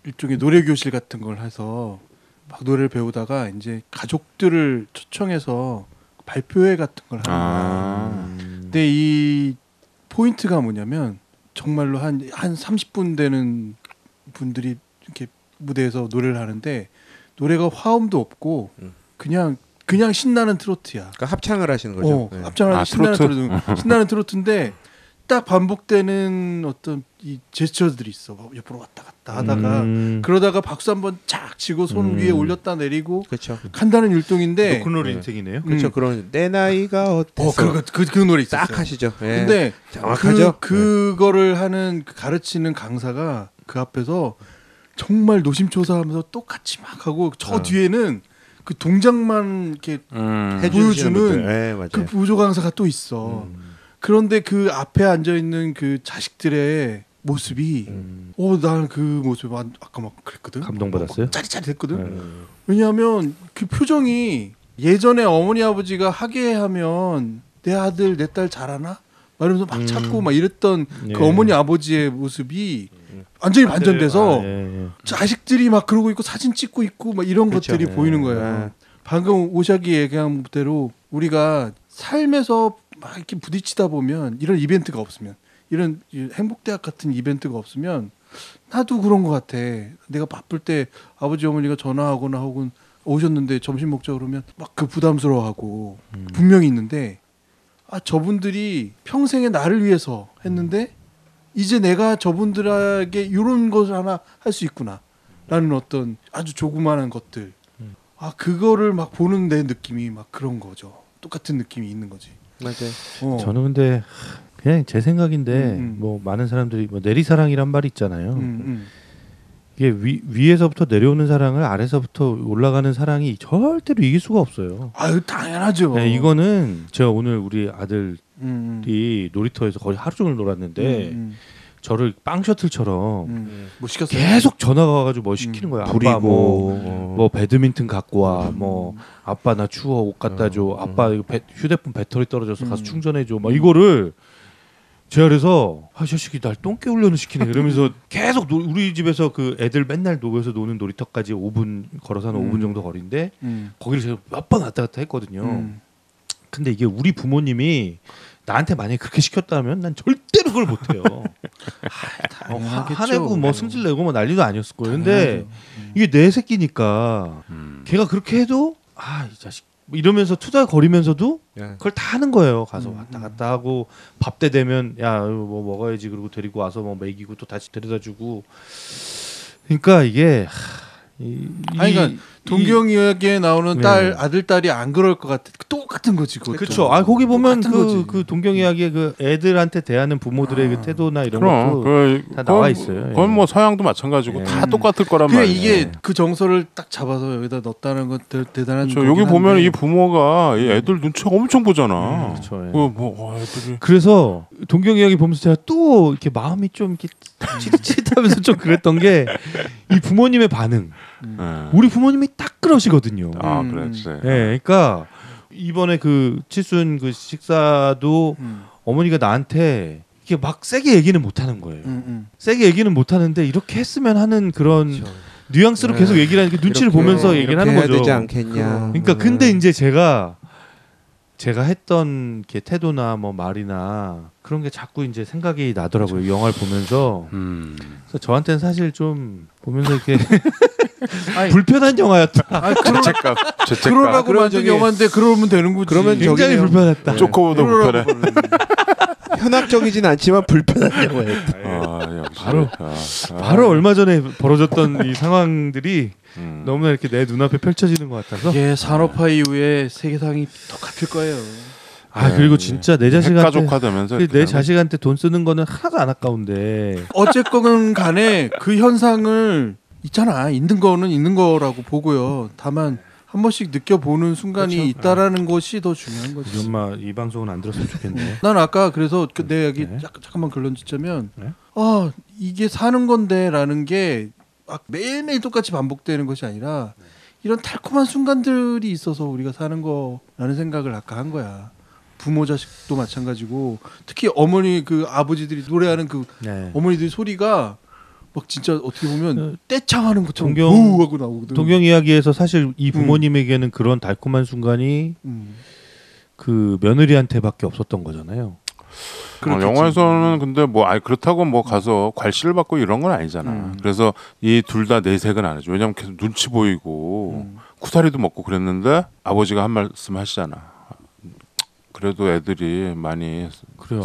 일종의 노래 교실 같은 걸 해서 막 노래를 배우다가 이제 가족들을 초청해서 발표회 같은 걸 하는 거야. 근데 이 포인트가 뭐냐면 정말로 한 30분 되는 분들이 이렇게 무대에서 노래를 하는데 노래가 화음도 없고 그냥 신나는 트로트야. 그러니까 합창을 하시는 거죠. 네. 합창을 신나는 트로트인데 딱 반복되는 어떤 이 제스처들이 있어. 옆으로 왔다 갔다 하다가 그러다가 박수 한번 쫙 치고 손 위에 올렸다 내리고 그렇죠. 간단한 율동인데 로큰롤 인생이네요. 그렇죠. 그런 내 나이가 어때서 그 노래 있었어요. 딱 하시죠. 네. 근데 정확하죠. 그거를 하는 가르치는 강사가 그 앞에서 정말 노심초사하면서 똑같이 막 하고 저 뒤에는 그 동작만 이렇게 보여주는 네, 그 보조 강사가 또 있어. 그런데 그 앞에 앉아 있는 그 자식들의 모습이, 나는 그 모습 아까 막 그랬거든. 감동받았어요? 짜릿짜릿했거든. 왜냐하면 그 표정이 예전에 어머니 아버지가 하게 하면 내 아들 내 딸 잘하나? 막 이러면서 막 찾고 막 이랬던 그 어머니 아버지의 모습이 완전히 반전돼서 자식들이 막 그러고 있고 사진 찍고 있고 막 이런 그렇죠. 것들이 보이는 거야. 방금 오샥이 얘기한 대로 우리가 삶에서 막 이렇게 부딪히다 보면 이런 이벤트가 없으면 이런 행복대학 같은 이벤트가 없으면 나도 그런 것 같아. 내가 바쁠 때 아버지 어머니가 전화하거나 혹은 오셨는데 점심 먹자 그러면 막 그 부담스러워하고 분명히 있는데 저분들이 평생에 나를 위해서 했는데 이제 내가 저분들에게 이런 것을 하나 할 수 있구나 라는 어떤 아주 조그마한 것들 그거를 막 보는 내 느낌이 막 그런 거죠. 똑같은 느낌이 있는 거지. 맞아요. 저는 근데 그냥 제 생각인데 뭐 많은 사람들이 뭐 내리사랑이란 말이 있잖아요. 이게 위에서부터 내려오는 사랑을 아래서부터 올라가는 사랑이 절대로 이길 수가 없어요. 아유 당연하죠. 네, 이거는 제가 오늘 우리 아들이 놀이터에서 거의 하루 종일 놀았는데 저를 빵 셔틀처럼 뭐 시켰어요? 계속 전화가 와가지고 뭐 시키는 거야. 아빠 뭐 배드민턴 갖고 와. 뭐 아빠 나 추워 옷 갖다 줘. 아빠 이거 휴대폰 배터리 떨어져서 가서 충전해 줘. 막 이거를 제가 그래서 저 새끼 날 똥개 훈련을 시키네 이러면서 계속 우리 집에서 그 애들 맨날 녹여서 노는 놀이터까지 5분 걸어서 한 5분 정도 거리인데 거기를 제가 몇 번 왔다 갔다 했거든요. 근데 이게 우리 부모님이 나한테 만약에 그렇게 시켰다면 난 절대로 그걸 못해요. 화내고 뭐 승질내고 뭐 난리도 아니었을 거예요. 근데 이게 내 새끼니까 걔가 그렇게 해도 이 자식 이러면서 투덜거리면서도 그걸 다 하는 거예요. 가서 왔다 갔다 하고 밥 때 되면 야 뭐 먹어야지 그러고 데리고 와서 뭐 먹이고 또 다시 데려다주고. 그러니까 이게 그러니까 동경이야기에 나오는 아들 딸이 안 그럴 것 같아. 똑같은 거지. 그렇죠. 거기 보면 그 동경이야기에 그 애들한테 대하는 부모들의 그 태도나 이런 것도 다 나와 있어요. 그건 뭐 서양도 마찬가지고 다 똑같을 거란 말이에요. 이게 그 정서를 딱 잡아서 여기다 넣었다는 건 대단한. 그렇죠. 여기 보면 이 부모가 이 애들 눈치 엄청 보잖아. 그렇죠. 애들이. 그래서 동경이야기 보면서 제가 또 이렇게 마음이 좀 이렇게 찌릿찌릿하면서 좀 그랬던 게 이 부모님의 반응. 우리 부모님이 딱 그러시거든요. 그렇지. 그러니까 이번에 그 칠순 그 식사도 어머니가 나한테 이게 막 세게 얘기는 못 하는 거예요. 세게 얘기는 못 하는데 이렇게 했으면 하는 그런 뉘앙스로 계속 얘기를 하는 게 눈치를 보면서 얘기를 하는 거죠. 해야 되지 않겠냐. 그러니까 근데 이제 제가 제가 했던 게 태도나 뭐 말이나 그런 게 자꾸 이제 생각이 나더라고요. 영화를 보면서. 그래서 저한테는 사실 좀 보면서 이렇게 불편한 영화였다. 죄책감. 그러라고 만든 영화인데 그러면 되는 거지. 그러면 굉장히 불편했다. 쪼코보다 불편해. 현학적이진 않지만 불편한 영화였다. 바로 얼마 전에 벌어졌던 이 상황들이 너무나 이렇게 내 눈앞에 펼쳐지는 것 같아서. 예, 산업화 이후에 세계상이 똑같을 거예요. 그리고 진짜 내 자식한테 핵가족화되면서 내 자식한테 돈 쓰는 거는 하나도 안 아까운데. 어쨌건 간에 그 현상을 있잖아. 있는 거는 있는 거라고 보고요. 다만 한 번씩 느껴보는 순간이 그렇죠. 있다라는 것이 더 중요한 거지. 우리 엄마 이 방송은 안 들었으면 좋겠네. 난 아까 그래서 내 얘기 잠깐만 결론 짓자면 이게 사는 건데라는 게 막 매일매일 똑같이 반복되는 것이 아니라 이런 달콤한 순간들이 있어서 우리가 사는 거라는 생각을 아까 한 거야. 부모 자식도 마찬가지고 특히 어머니 그 아버지들이 노래하는 그 어머니들 소리가 막 진짜 어떻게 보면 떼창하는 것처럼 우하고 나오거든. 동경 이야기에서 사실 이 부모님에게는 그런 달콤한 순간이 그 며느리한테밖에 없었던 거잖아요. 영화에서는 근데 뭐 그렇다고 뭐 가서 괄시를 받고 이런 건 아니잖아. 그래서 이 둘 다 내색은 안 하죠. 왜냐면 계속 눈치 보이고 쿠사리도 먹고 그랬는데 아버지가 한 말씀 하시잖아. 그래도 애들이 많이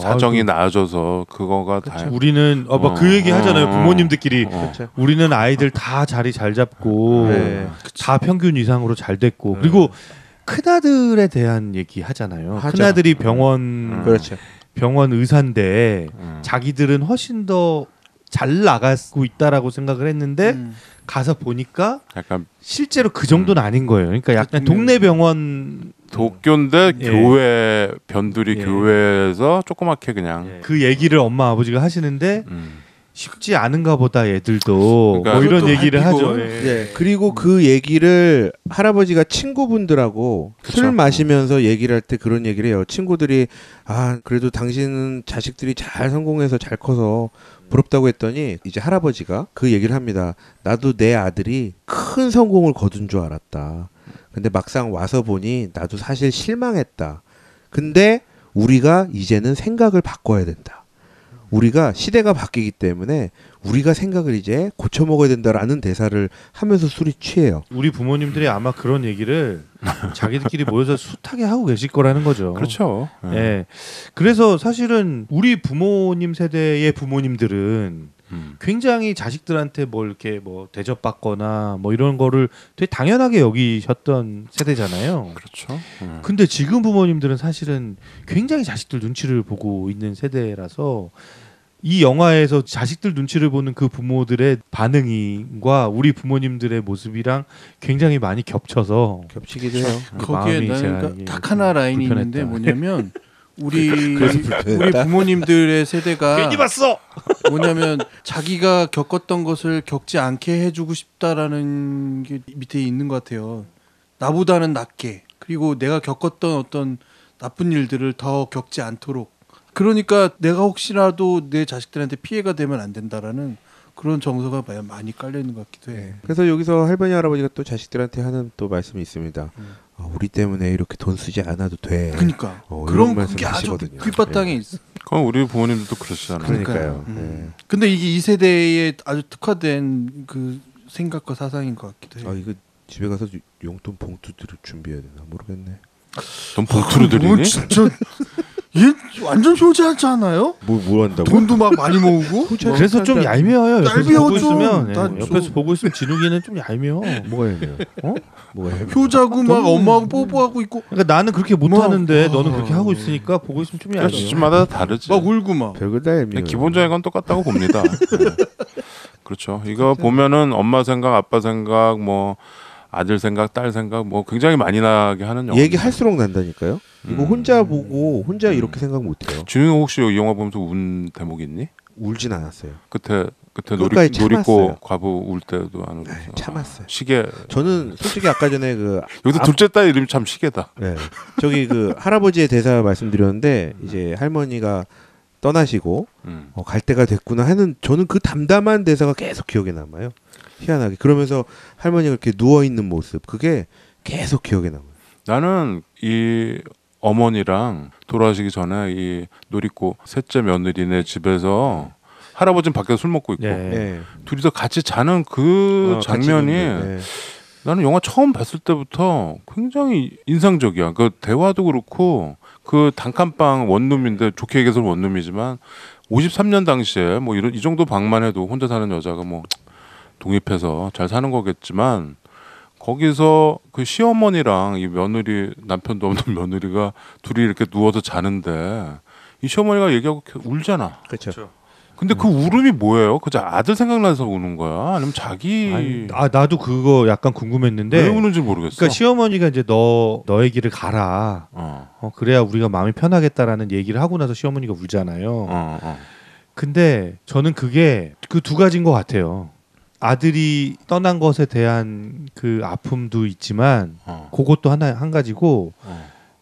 사정이 나아져서 그거가 다. 우리는 그 얘기 하잖아요. 부모님들끼리 우리는 아이들 다 자리 잘 잡고 다 평균 이상으로 잘 됐고 그리고 큰아들에 대한 얘기 하잖아요. 큰아들이 병원 의사인데 자기들은 훨씬 더 잘 나가고 있다라고 생각을 했는데 가서 보니까 약간 실제로 그 정도는 아닌 거예요. 그러니까 약간 동네 병원 도쿄인데 교회 변두리 교회에서 조그맣게 그냥 그 얘기를 엄마 아버지가 하시는데 쉽지 않은가 보다 애들도 그러니까 뭐 이런 얘기를 하죠. 그리고 그 얘기를 할아버지가 친구분들하고 술 마시면서 얘기를 할 때 그런 얘기를 해요. 친구들이 그래도 당신은 자식들이 잘 성공해서 잘 커서 부럽다고 했더니 이제 할아버지가 그 얘기를 합니다. 나도 내 아들이 큰 성공을 거둔 줄 알았다. 근데 막상 와서 보니 나도 사실 실망했다. 근데 우리가 이제는 생각을 바꿔야 된다. 우리가 시대가 바뀌기 때문에 우리가 생각을 이제 고쳐 먹어야 된다라는 대사를 하면서 술이 취해요. 우리 부모님들이 아마 그런 얘기를 자기들끼리 모여서 숱하게 하고 계실 거라는 거죠. 그렇죠. 그래서 사실은 우리 부모님 세대의 부모님들은 굉장히 자식들한테 뭐 이렇게 뭐 대접받거나 뭐 이런 거를 되게 당연하게 여기셨던 세대잖아요. 그렇죠. 근데 지금 부모님들은 사실은 굉장히 자식들 눈치를 보고 있는 세대라서 이 영화에서 자식들 눈치를 보는 그 부모들의 반응과 우리 부모님들의 모습이랑 굉장히 많이 겹쳐서 겹치기도 해요. 거기에 나는 딱 하나 라인이 있는데 뭐냐면 우리 부모님들의 세대가 괜히 봤어. 뭐냐면 자기가 겪었던 것을 겪지 않게 해주고 싶다라는 게 밑에 있는 것 같아요. 나보다는 낫게 그리고 내가 겪었던 어떤 나쁜 일들을 더 겪지 않도록. 그러니까 내가 혹시라도 내 자식들한테 피해가 되면 안 된다라는 그런 정서가 많이 깔려 있는 것 같기도 해. 그래서 여기서 할머니 할아버지가 또 자식들한테 하는 또 말씀이 있습니다. 우리 때문에 이렇게 돈 쓰지 않아도 돼. 그러니까 그런 그게 아주 귓바탕에 있어. 그건 우리 부모님들도 그러시잖아요. 그러니까요. 근데 이게 이 세대에 아주 특화된 그 생각과 사상인 것 같기도 해. 이거 집에 가서 용돈 봉투들을 준비해야 되나 모르겠네. 넌 봉투를 드리니? 진짜 얘 완전 효자지 않아요? 뭐 한다고? 돈도 막 많이 모으고. 그래서 좀 얄미워요. 얄미워 옆에서 보고 있으면 진욱이는 좀 얄미워. 뭐가 얄미워? 뭐가 얄미워? 효자고 막 엄마하고 뽀뽀하고 있고. 그러니까 나는 그렇게 못하는데 너는 그렇게 하고 있으니까 보고 있으면 좀 얄미워. 집마다 다르지. 막 울고 막. 별걸 다 얄미워. 기본적인 건 똑같다고 봅니다. 그렇죠. 이거 보면은 엄마 생각, 아빠 생각, 뭐 아들 생각, 딸 생각, 뭐 굉장히 많이 나게 하는 영화. 얘기할수록 난다니까요. 이거 혼자 보고 혼자 이렇게 생각 못해요. 준영이 혹시 이 영화 보면서 운 대목 있니? 울진 않았어요. 그때 참았어요. 과부 울 때도 안 울었어. 참았어요. 시계. 저는 솔직히 아까 전에 여기서 둘째 딸 이름이 참 시계다. 네. 저기 할아버지의 대사 말씀드렸는데 이제 할머니가 떠나시고 갈 때가 됐구나 하는 저는 그 담담한 대사가 계속 기억에 남아요. 희한하게. 그러면서 할머니가 이렇게 누워 있는 모습 그게 계속 기억에 남아요. 나는 이 어머니랑 돌아가시기 전에 이 놀이고 셋째 며느리네 집에서 할아버지는 밖에서 술 먹고 있고 둘이서 같이 자는 그 장면이 나는 영화 처음 봤을 때부터 굉장히 인상적이야. 그 대화도 그렇고 그 단칸방 원룸인데 좋게 얘기해서 원룸이지만 53년 당시에 뭐 이 정도 방만 해도 혼자 사는 여자가 뭐 독립해서 잘 사는 거겠지만 거기서 그 시어머니랑 이 며느리 남편도 없는 며느리가 둘이 이렇게 누워서 자는데 이 시어머니가 얘기하고 울잖아. 그렇죠. 근데 그 울음이 뭐예요? 그저 아들 생각나서 우는 거야? 아니면 자기? 나도 그거 약간 궁금했는데 왜 우는지 모르겠어. 그러니까 시어머니가 이제 너의 길을 가라. 그래야 우리가 마음이 편하겠다라는 얘기를 하고 나서 시어머니가 울잖아요. 근데 저는 그게 그 두 가지인 것 같아요. 아들이 떠난 것에 대한 그 아픔도 있지만 그것도 한 가지고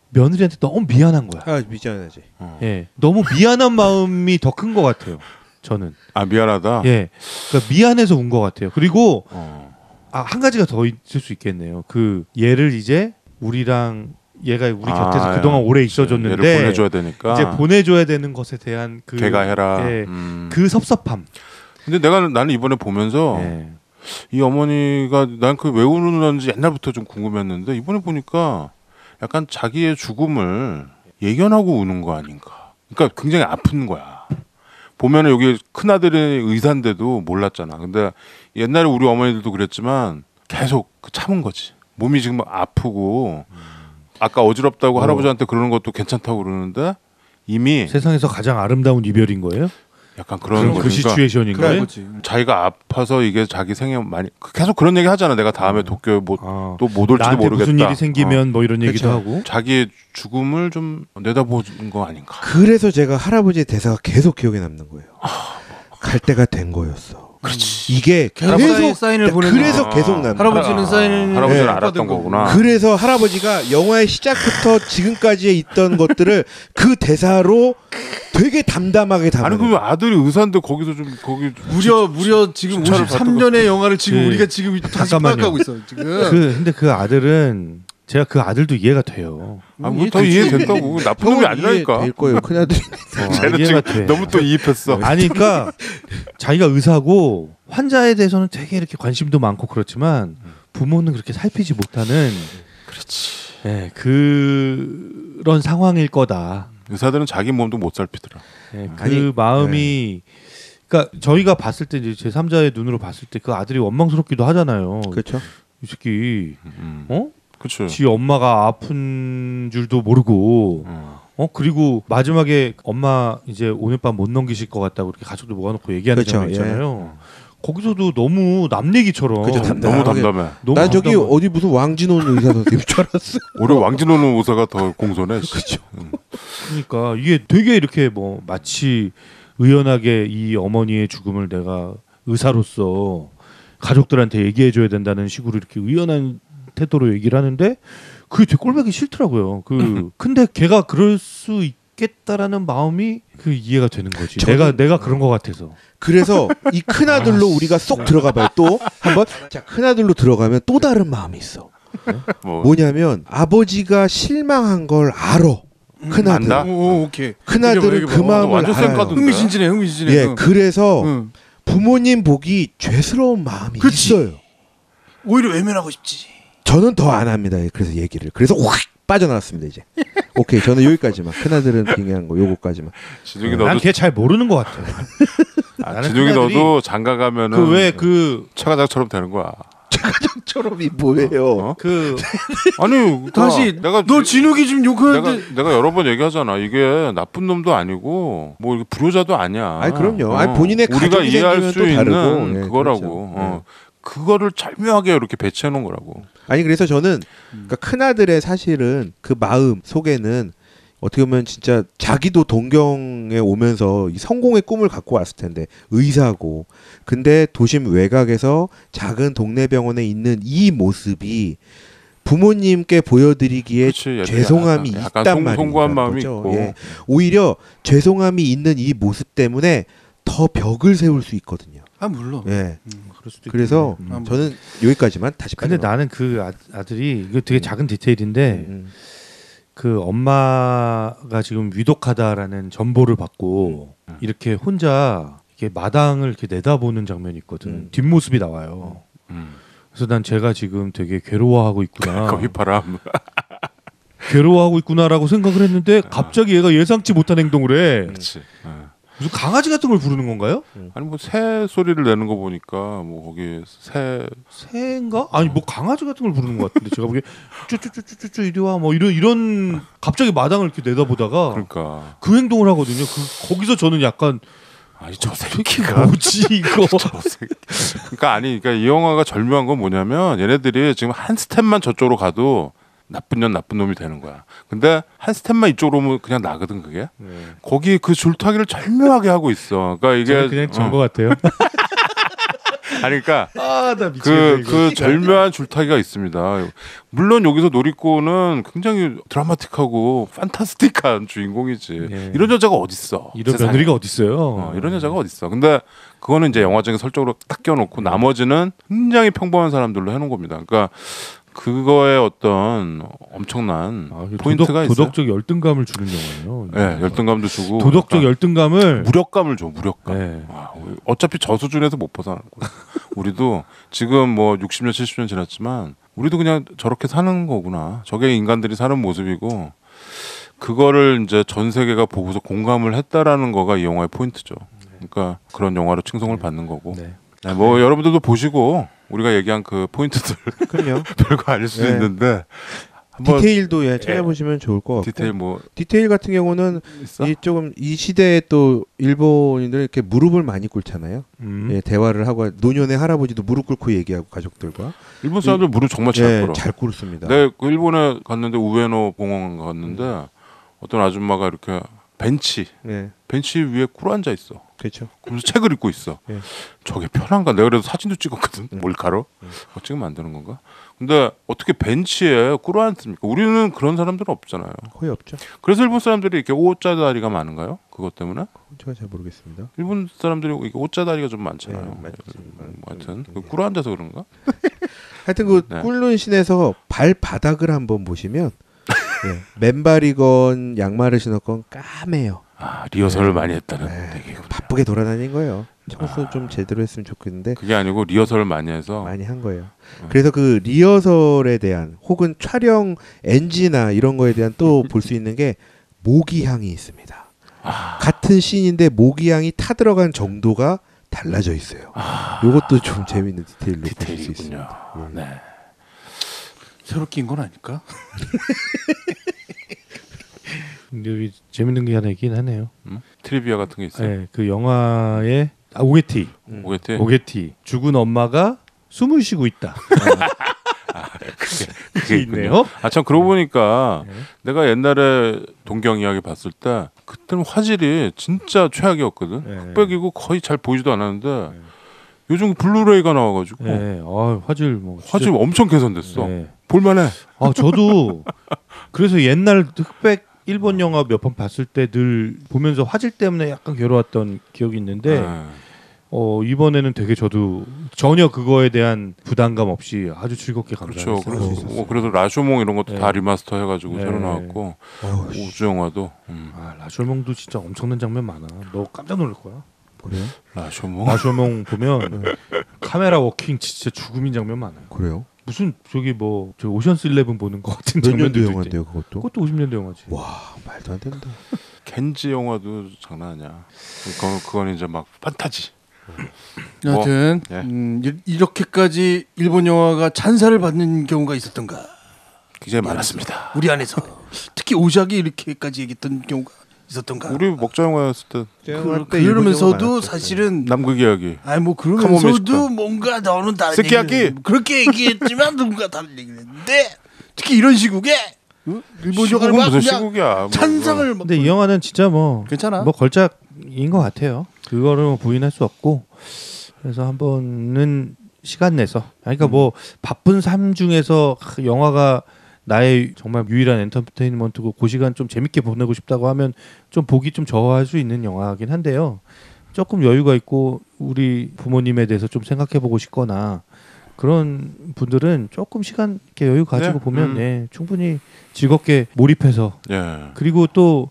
며느리한테 너무 미안한 거야. 미안하지. 예, 너무 미안한 마음이 더 큰 것 같아요. 저는. 미안하다. 예, 그러니까 미안해서 운 것 같아요. 그리고 한 가지가 더 있을 수 있겠네요. 그 얘를 이제 우리랑 얘가 우리 곁에서 그동안 오래 있어줬는데 얘를 보내줘야 되니까 이제 보내줘야 되는 것에 대한 그 걔가 해라. 그 섭섭함. 근데 나는 이번에 보면서 이 어머니가 난 그 왜 우는지 옛날부터 좀 궁금했는데 이번에 보니까 약간 자기의 죽음을 예견하고 우는 거 아닌가. 그러니까 굉장히 아픈 거야. 보면은 여기 큰아들이 의사인데도 몰랐잖아. 근데 옛날에 우리 어머니들도 그랬지만 계속 참은 거지. 몸이 지금 아프고 아까 어지럽다고 할아버지한테 그러는 것도 괜찮다고 그러는데 이미 세상에서 가장 아름다운 이별인 거예요? 약간 그런 그 시츄에이션인 거예요? 자기가 아파서 이게 자기 생에 많이 계속 그런 얘기 하잖아. 내가 다음에 도쿄에 또 못 올지도 나한테 모르겠다. 무슨 일이 생기면 뭐 이런 얘기도 하고. 자기의 죽음을 좀 내다보는 거 아닌가. 그래서 제가 할아버지의 대사가 계속 기억에 남는 거예요. 갈 때가 된 거였어. 그렇지. 이게 계속 사인을 보내는 그래서 계속 남. 할아버지는 사인을 할아버지는 알았던 거구나. 그래서 할아버지가 영화의 시작부터 지금까지 있던 것들을 그 대사로 되게 담담하게 담아. 아니 그 아들이 의사인데 거기서 좀 거기 무려 지금 53년의 영화를 지금 우리가 지금 다시 파악하고 있어 지금. 근데 그 아들은 제가 그 아들도 이해가 돼요. 더 이해된다고. 나쁜 놈이 아니라니까. 될 거예요. 큰아들이. 쟤는 지금 너무 또 이입했어. 아니 그러니까 자기가 의사고 환자에 대해서는 되게 이렇게 관심도 많고 그렇지만 부모는 그렇게 살피지 못하는 그렇지. 네, 그런 상황일 거다. 의사들은 자기 몸도 못 살피더라. 네, 그 마음이 그러니까 저희가 봤을 때 이제 제3자의 눈으로 봤을 때 그 아들이 원망스럽기도 하잖아요. 그렇죠. 이 새끼 그렇죠. 지 엄마가 아픈 줄도 모르고 그리고 마지막에 엄마 이제 오늘 밤 못 넘기실 것 같다고 이렇게 가족들 모아놓고 얘기하는 장면 있잖아요. 거기서도 너무 남 얘기처럼 너무 담담해. 난 저기 어디 무슨 왕진원 의사 선생님 줄 알았어. 오히려 왕진호는 의사가 더 공손해. 그렇죠. 그러니까 이게 되게 이렇게 뭐 마치 의연하게 이 어머니의 죽음을 내가 의사로서 가족들한테 얘기해줘야 된다는 식으로 이렇게 의연한 태도로 얘기를 하는데 그게 되게 꼴보기 싫더라고요. 근데 걔가 그럴 수 있겠다라는 마음이 그 이해가 되는 거지. 내가 그런 것 같아서. 그래서 이 큰아들로 우리가 쏙 들어가봐요. 또 한번 자 큰아들로 들어가면 또 다른 마음이 있어. 뭐냐면 아버지가 실망한 걸 알아. 큰아들. 오케이. 큰아들은 그 마음을 알아요. 흥미진진해. 예, 그래서 부모님 보기 죄스러운 마음이 있어요. 오히려 외면하고 싶지. 저는 더 안 합니다. 그래서 얘기를. 그래서 확 빠져나왔습니다 이제. 오케이, 저는 여기까지만. 큰아들은 빙의한 거 요거까지만. 진욱이 너도 난 걔 잘 모르는 것 같아. 진욱이 너도 장가 가면은 그 차가장처럼 되는 거야. 차가장처럼이 뭐예요? 아니 다시 너 진욱이 좀 욕하는데 내가 여러 번 얘기하잖아. 이게 나쁜 놈도 아니고 뭐 불효자도 아니야. 아니 그럼요. 아니 본인의 우리가 이해할 수 있는 다르고. 그거라고. 그렇죠. 그거를 절묘하게 이렇게 배치해 놓은 거라고. 아니 그래서 저는 그러니까 큰아들의 사실은 그 마음 속에는 어떻게 보면 진짜 자기도 동경에 오면서 이 성공의 꿈을 갖고 왔을 텐데 의사고 근데 도심 외곽에서 작은 동네 병원에 있는 이 모습이 부모님께 보여드리기에 그치, 죄송함이 있단 말이에요. 송구한 마음이 있고. 예. 오히려 죄송함이 있는 이 모습 때문에 더 벽을 세울 수 있거든요. 물론. 예. 그럴 수도 그래서 저는 여기까지만 다시. 근데 나는 그 아들이 이거 되게 작은 디테일인데 그 엄마가 지금 위독하다라는 전보를 받고 이렇게 혼자 이렇게 마당을 이렇게 내다보는 장면이 있거든. 뒷모습이 나와요. 그래서 난 제가 지금 되게 괴로워하고 있구나. 거기 바람. 괴로워하고 있구나라고 생각을 했는데 갑자기 얘가 예상치 못한 행동을 해. 그렇지. 무슨 강아지 같은 걸 부르는 건가요? 아니 뭐 새 소리를 내는 거 보니까 뭐 거기 새인가? 아니 뭐 강아지 같은 걸 부르는 것 같은데 제가 보기에 쭈쭈쭈쭈쭈 이리 와 뭐 이런 갑자기 마당을 이렇게 내다보다가 그러니까 그 행동을 하거든요. 거기서 저는 약간 아니 저 새끼가 뭐지 이거? 그러니까 그러니까 이 영화가 절묘한 건 뭐냐면 얘네들이 지금 한 스텝만 저쪽으로 가도 나쁜 년 나쁜 놈이 되는 거야. 근데 한 스텝만 이쪽으로 오면 그냥 나거든 그게. 거기 그 줄타기를 절묘하게 하고 있어. 그러니까 이게 그냥 전거 같아요. 아니 그러니까 나 미치겠네. 그 절묘한 줄타기가 있습니다. 물론 여기서 노리코는 굉장히 드라마틱하고 판타스틱한 주인공이지. 네. 이런 여자가 어딨어? 이런 세상에. 며느리가 어딨어요? 이런 여자가 어딨어? 근데 그거는 이제 영화적인 설정으로 딱 껴놓고 나머지는 굉장히 평범한 사람들로 해놓은 겁니다. 그러니까 그거에 어떤 엄청난 포인트가 있어요. 도덕적 열등감을 주는 영화예요. 네, 열등감도 주고 도덕적 열등감을 무력감을 줘. 무력감. 네. 어차피 저 수준에서 못 벗어나는 거야. 우리도 지금 뭐 60년 70년 지났지만 우리도 그냥 저렇게 사는 거구나. 저게 인간들이 사는 모습이고 그거를 이제 전 세계가 보고서 공감을 했다라는 거가 이 영화의 포인트죠. 그러니까 그런 영화로 칭송을 받는 거고. 네. 네, 뭐 여러분들도 보시고 우리가 얘기한 그 포인트들 그럼요. 별거 아닐 수 있는데 한번 디테일도 찾아보시면 좋을 것 같고 디테일 같은 경우는 이 시대에 또 일본인들 이렇게 무릎을 많이 꿇잖아요. 예, 대화를 하고 노년의 할아버지도 무릎 꿇고 얘기하고 가족들과 일본 사람들 무릎 정말 잘 꿇어. 잘 꿇습니다. 네, 그 일본에 갔는데 우에노 공원 갔는데 어떤 아줌마가 이렇게 벤치 위에 꿇어 앉아 있어. 그렇죠. 그러면서 책을 읽고 있어. 저게 편한가? 내가 그래도 사진도 찍었거든. 몰카로. 찍으면 안 되는 건가? 근데 어떻게 벤치에 꿇어 앉습니까? 우리는 그런 사람들은 없잖아요. 거의 없죠. 그래서 일본 사람들이 이렇게 오자다리가 많은가요? 그것 때문에? 제가 잘 모르겠습니다. 일본 사람들이 이렇게 오자다리가 좀 많잖아요. 하여튼 꿇어 앉아서 그런가? 하여튼 그 꿇는 씬에서 발바닥을 한번 보시면 맨발이건 양말을 신었건 까매요. 리허설을 많이 했다는 얘기구나. 바쁘게 돌아다닌 거예요. 청소 좀 제대로 했으면 좋겠는데 그게 아니고 리허설을 많이 해서 많이 한 거예요. 그래서 그 리허설에 대한 혹은 촬영 NG나 이런 거에 대한 또 볼 수 있는 게 모기향이 있습니다. 같은 씬인데 모기향이 타들어간 정도가 달라져 있어요. 이것도 좀 재밌는 디테일로 볼 수 있습니다. 네. 새로 낀 건 아닐까? 근데 여기 재밌는 게 하나 있긴 하네요. 트리비아 같은 게 있어요. 네, 그 영화의 오게티. 죽은 엄마가 숨을 쉬고 있다. 그게 있네요. 참 그러고 보니까 내가 옛날에 동경 이야기 봤을 때 그때는 화질이 진짜 최악이었거든. 흑백이고 거의 잘 보이지도 않았는데 요즘 블루레이가 나와가지고 화질 엄청 개선됐어. 볼만해. 저도 그래서 옛날 흑백 일본 영화 몇 번 봤을 때 늘 보면서 화질 때문에 약간 괴로웠던 기억이 있는데 이번에는 되게 저도 전혀 그거에 대한 부담감 없이 아주 즐겁게 감상했어요. 그렇죠. 그래도 라쇼몽 이런 것도 다 리마스터 해가지고 새로 나왔고 우주 영화도 라쇼몽도 진짜 엄청난 장면 많아. 너 깜짝 놀랄 거야. 그래요? 라쇼몽 보면 카메라 워킹 진짜 죽음인 장면 많아요. 그래요? 무슨 저기 저 오션스 11 보는 것 같은 몇 장면도 년도 영화인데요, 그것도? 그것도 50년대 영화지. 와, 말도 안 된다. 겐지 영화도 장난 아니야. 그건 이제 막 판타지. 여하튼 이렇게까지 일본 영화가 찬사를 받는 경우가 있었던가? 굉장히 많았습니다. 우리 안에서 특히 오작이 이렇게까지 얘기했던 경우가 있었던가? 우리 먹자 영화였을 때 그러면서도 사실은 남극 이야기. 그러면서도 뭔가 너는 다른 스키야키 그렇게 얘기했지만 누군가 다른 얘기를 했는데 특히 이런 시국에 일본 영화를 막 무슨 시국이야. 찬상을 근데 이 영화는 진짜 괜찮아. 걸작인 것 같아요. 그거를 부인할 수 없고 그래서 한 번은 시간 내서 그러니까 바쁜 삶 중에서 영화가 나의 정말 유일한 엔터테인먼트고 그 시간 좀 재밌게 보내고 싶다고 하면 좀 보기 좀 저하할 수 있는 영화긴 한데요. 조금 여유가 있고 우리 부모님에 대해서 좀 생각해보고 싶거나 그런 분들은 조금 시간 이렇게 여유 가지고 네? 보면 예, 충분히 즐겁게 몰입해서 예. 그리고 또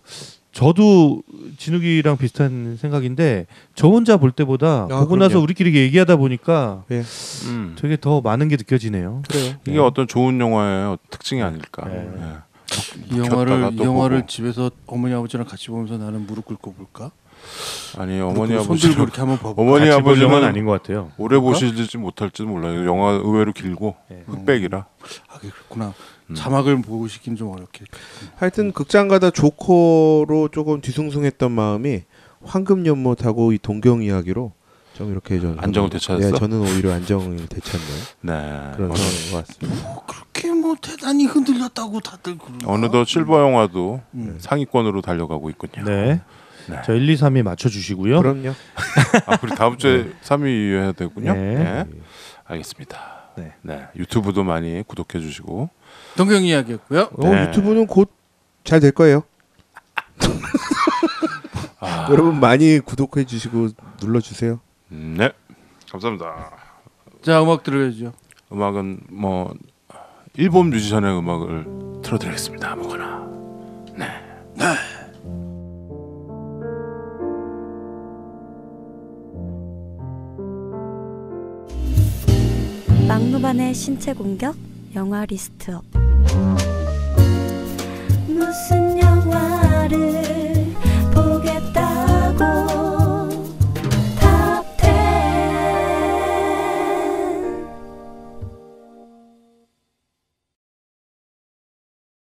저도 진욱이랑 비슷한 생각인데 저 혼자 볼 때보다 보고 나서 우리끼리 얘기하다 보니까 예. 되게 더 많은 게 느껴지네요. 그래요. 이게 어떤 좋은 영화의 특징이 아닐까. 네. 예. 이 영화를 보고. 집에서 어머니 아버지랑 같이 보면서 나는 무릎 꿇고 볼까? 아니 어머니 손 아버지 들고 이렇게 한번 봐볼까? 어머니 같이 볼 영화는 아버지는 아닌 것 같아요. 오래 보시지 못할지도 몰라요. 영화 의외로 길고 흑백이라. 아 그렇구나. 자막을 보고 싶긴 좀 어렵게. 하여튼 극장 가다 조커로 조금 뒤숭숭했던 마음이 황금 연못하고 이 동경 이야기로 좀 이렇게 안정을 되찾았어? 예, 저는 오히려 안정을 되찾네요. 네. 그런 상황인 것 같습니다. 뭐 그렇게 뭐 대단히 흔들렸다고 다들 그런가? 어느덧 실버 영화도 상위권으로 달려가고 있군요. 네. 네. 저 1, 2, 3위 맞춰주시고요. 그럼요. 아, 그리고 다음 주에 3위 해야 되군요. 네. 네. 알겠습니다. 네. 유튜브도 많이 구독해 주시고. 동경 이야기였고요. 네. 유튜브는 곧 잘 될 거예요. 여러분 많이 구독해 주시고 눌러 주세요. 네. 감사합니다. 자 음악 들어야죠. 음악은 뭐 일본 뮤지션의 음악을 틀어드리겠습니다. 아무거나. 네. 막루반의 신체 공격 영화 리스트업 무슨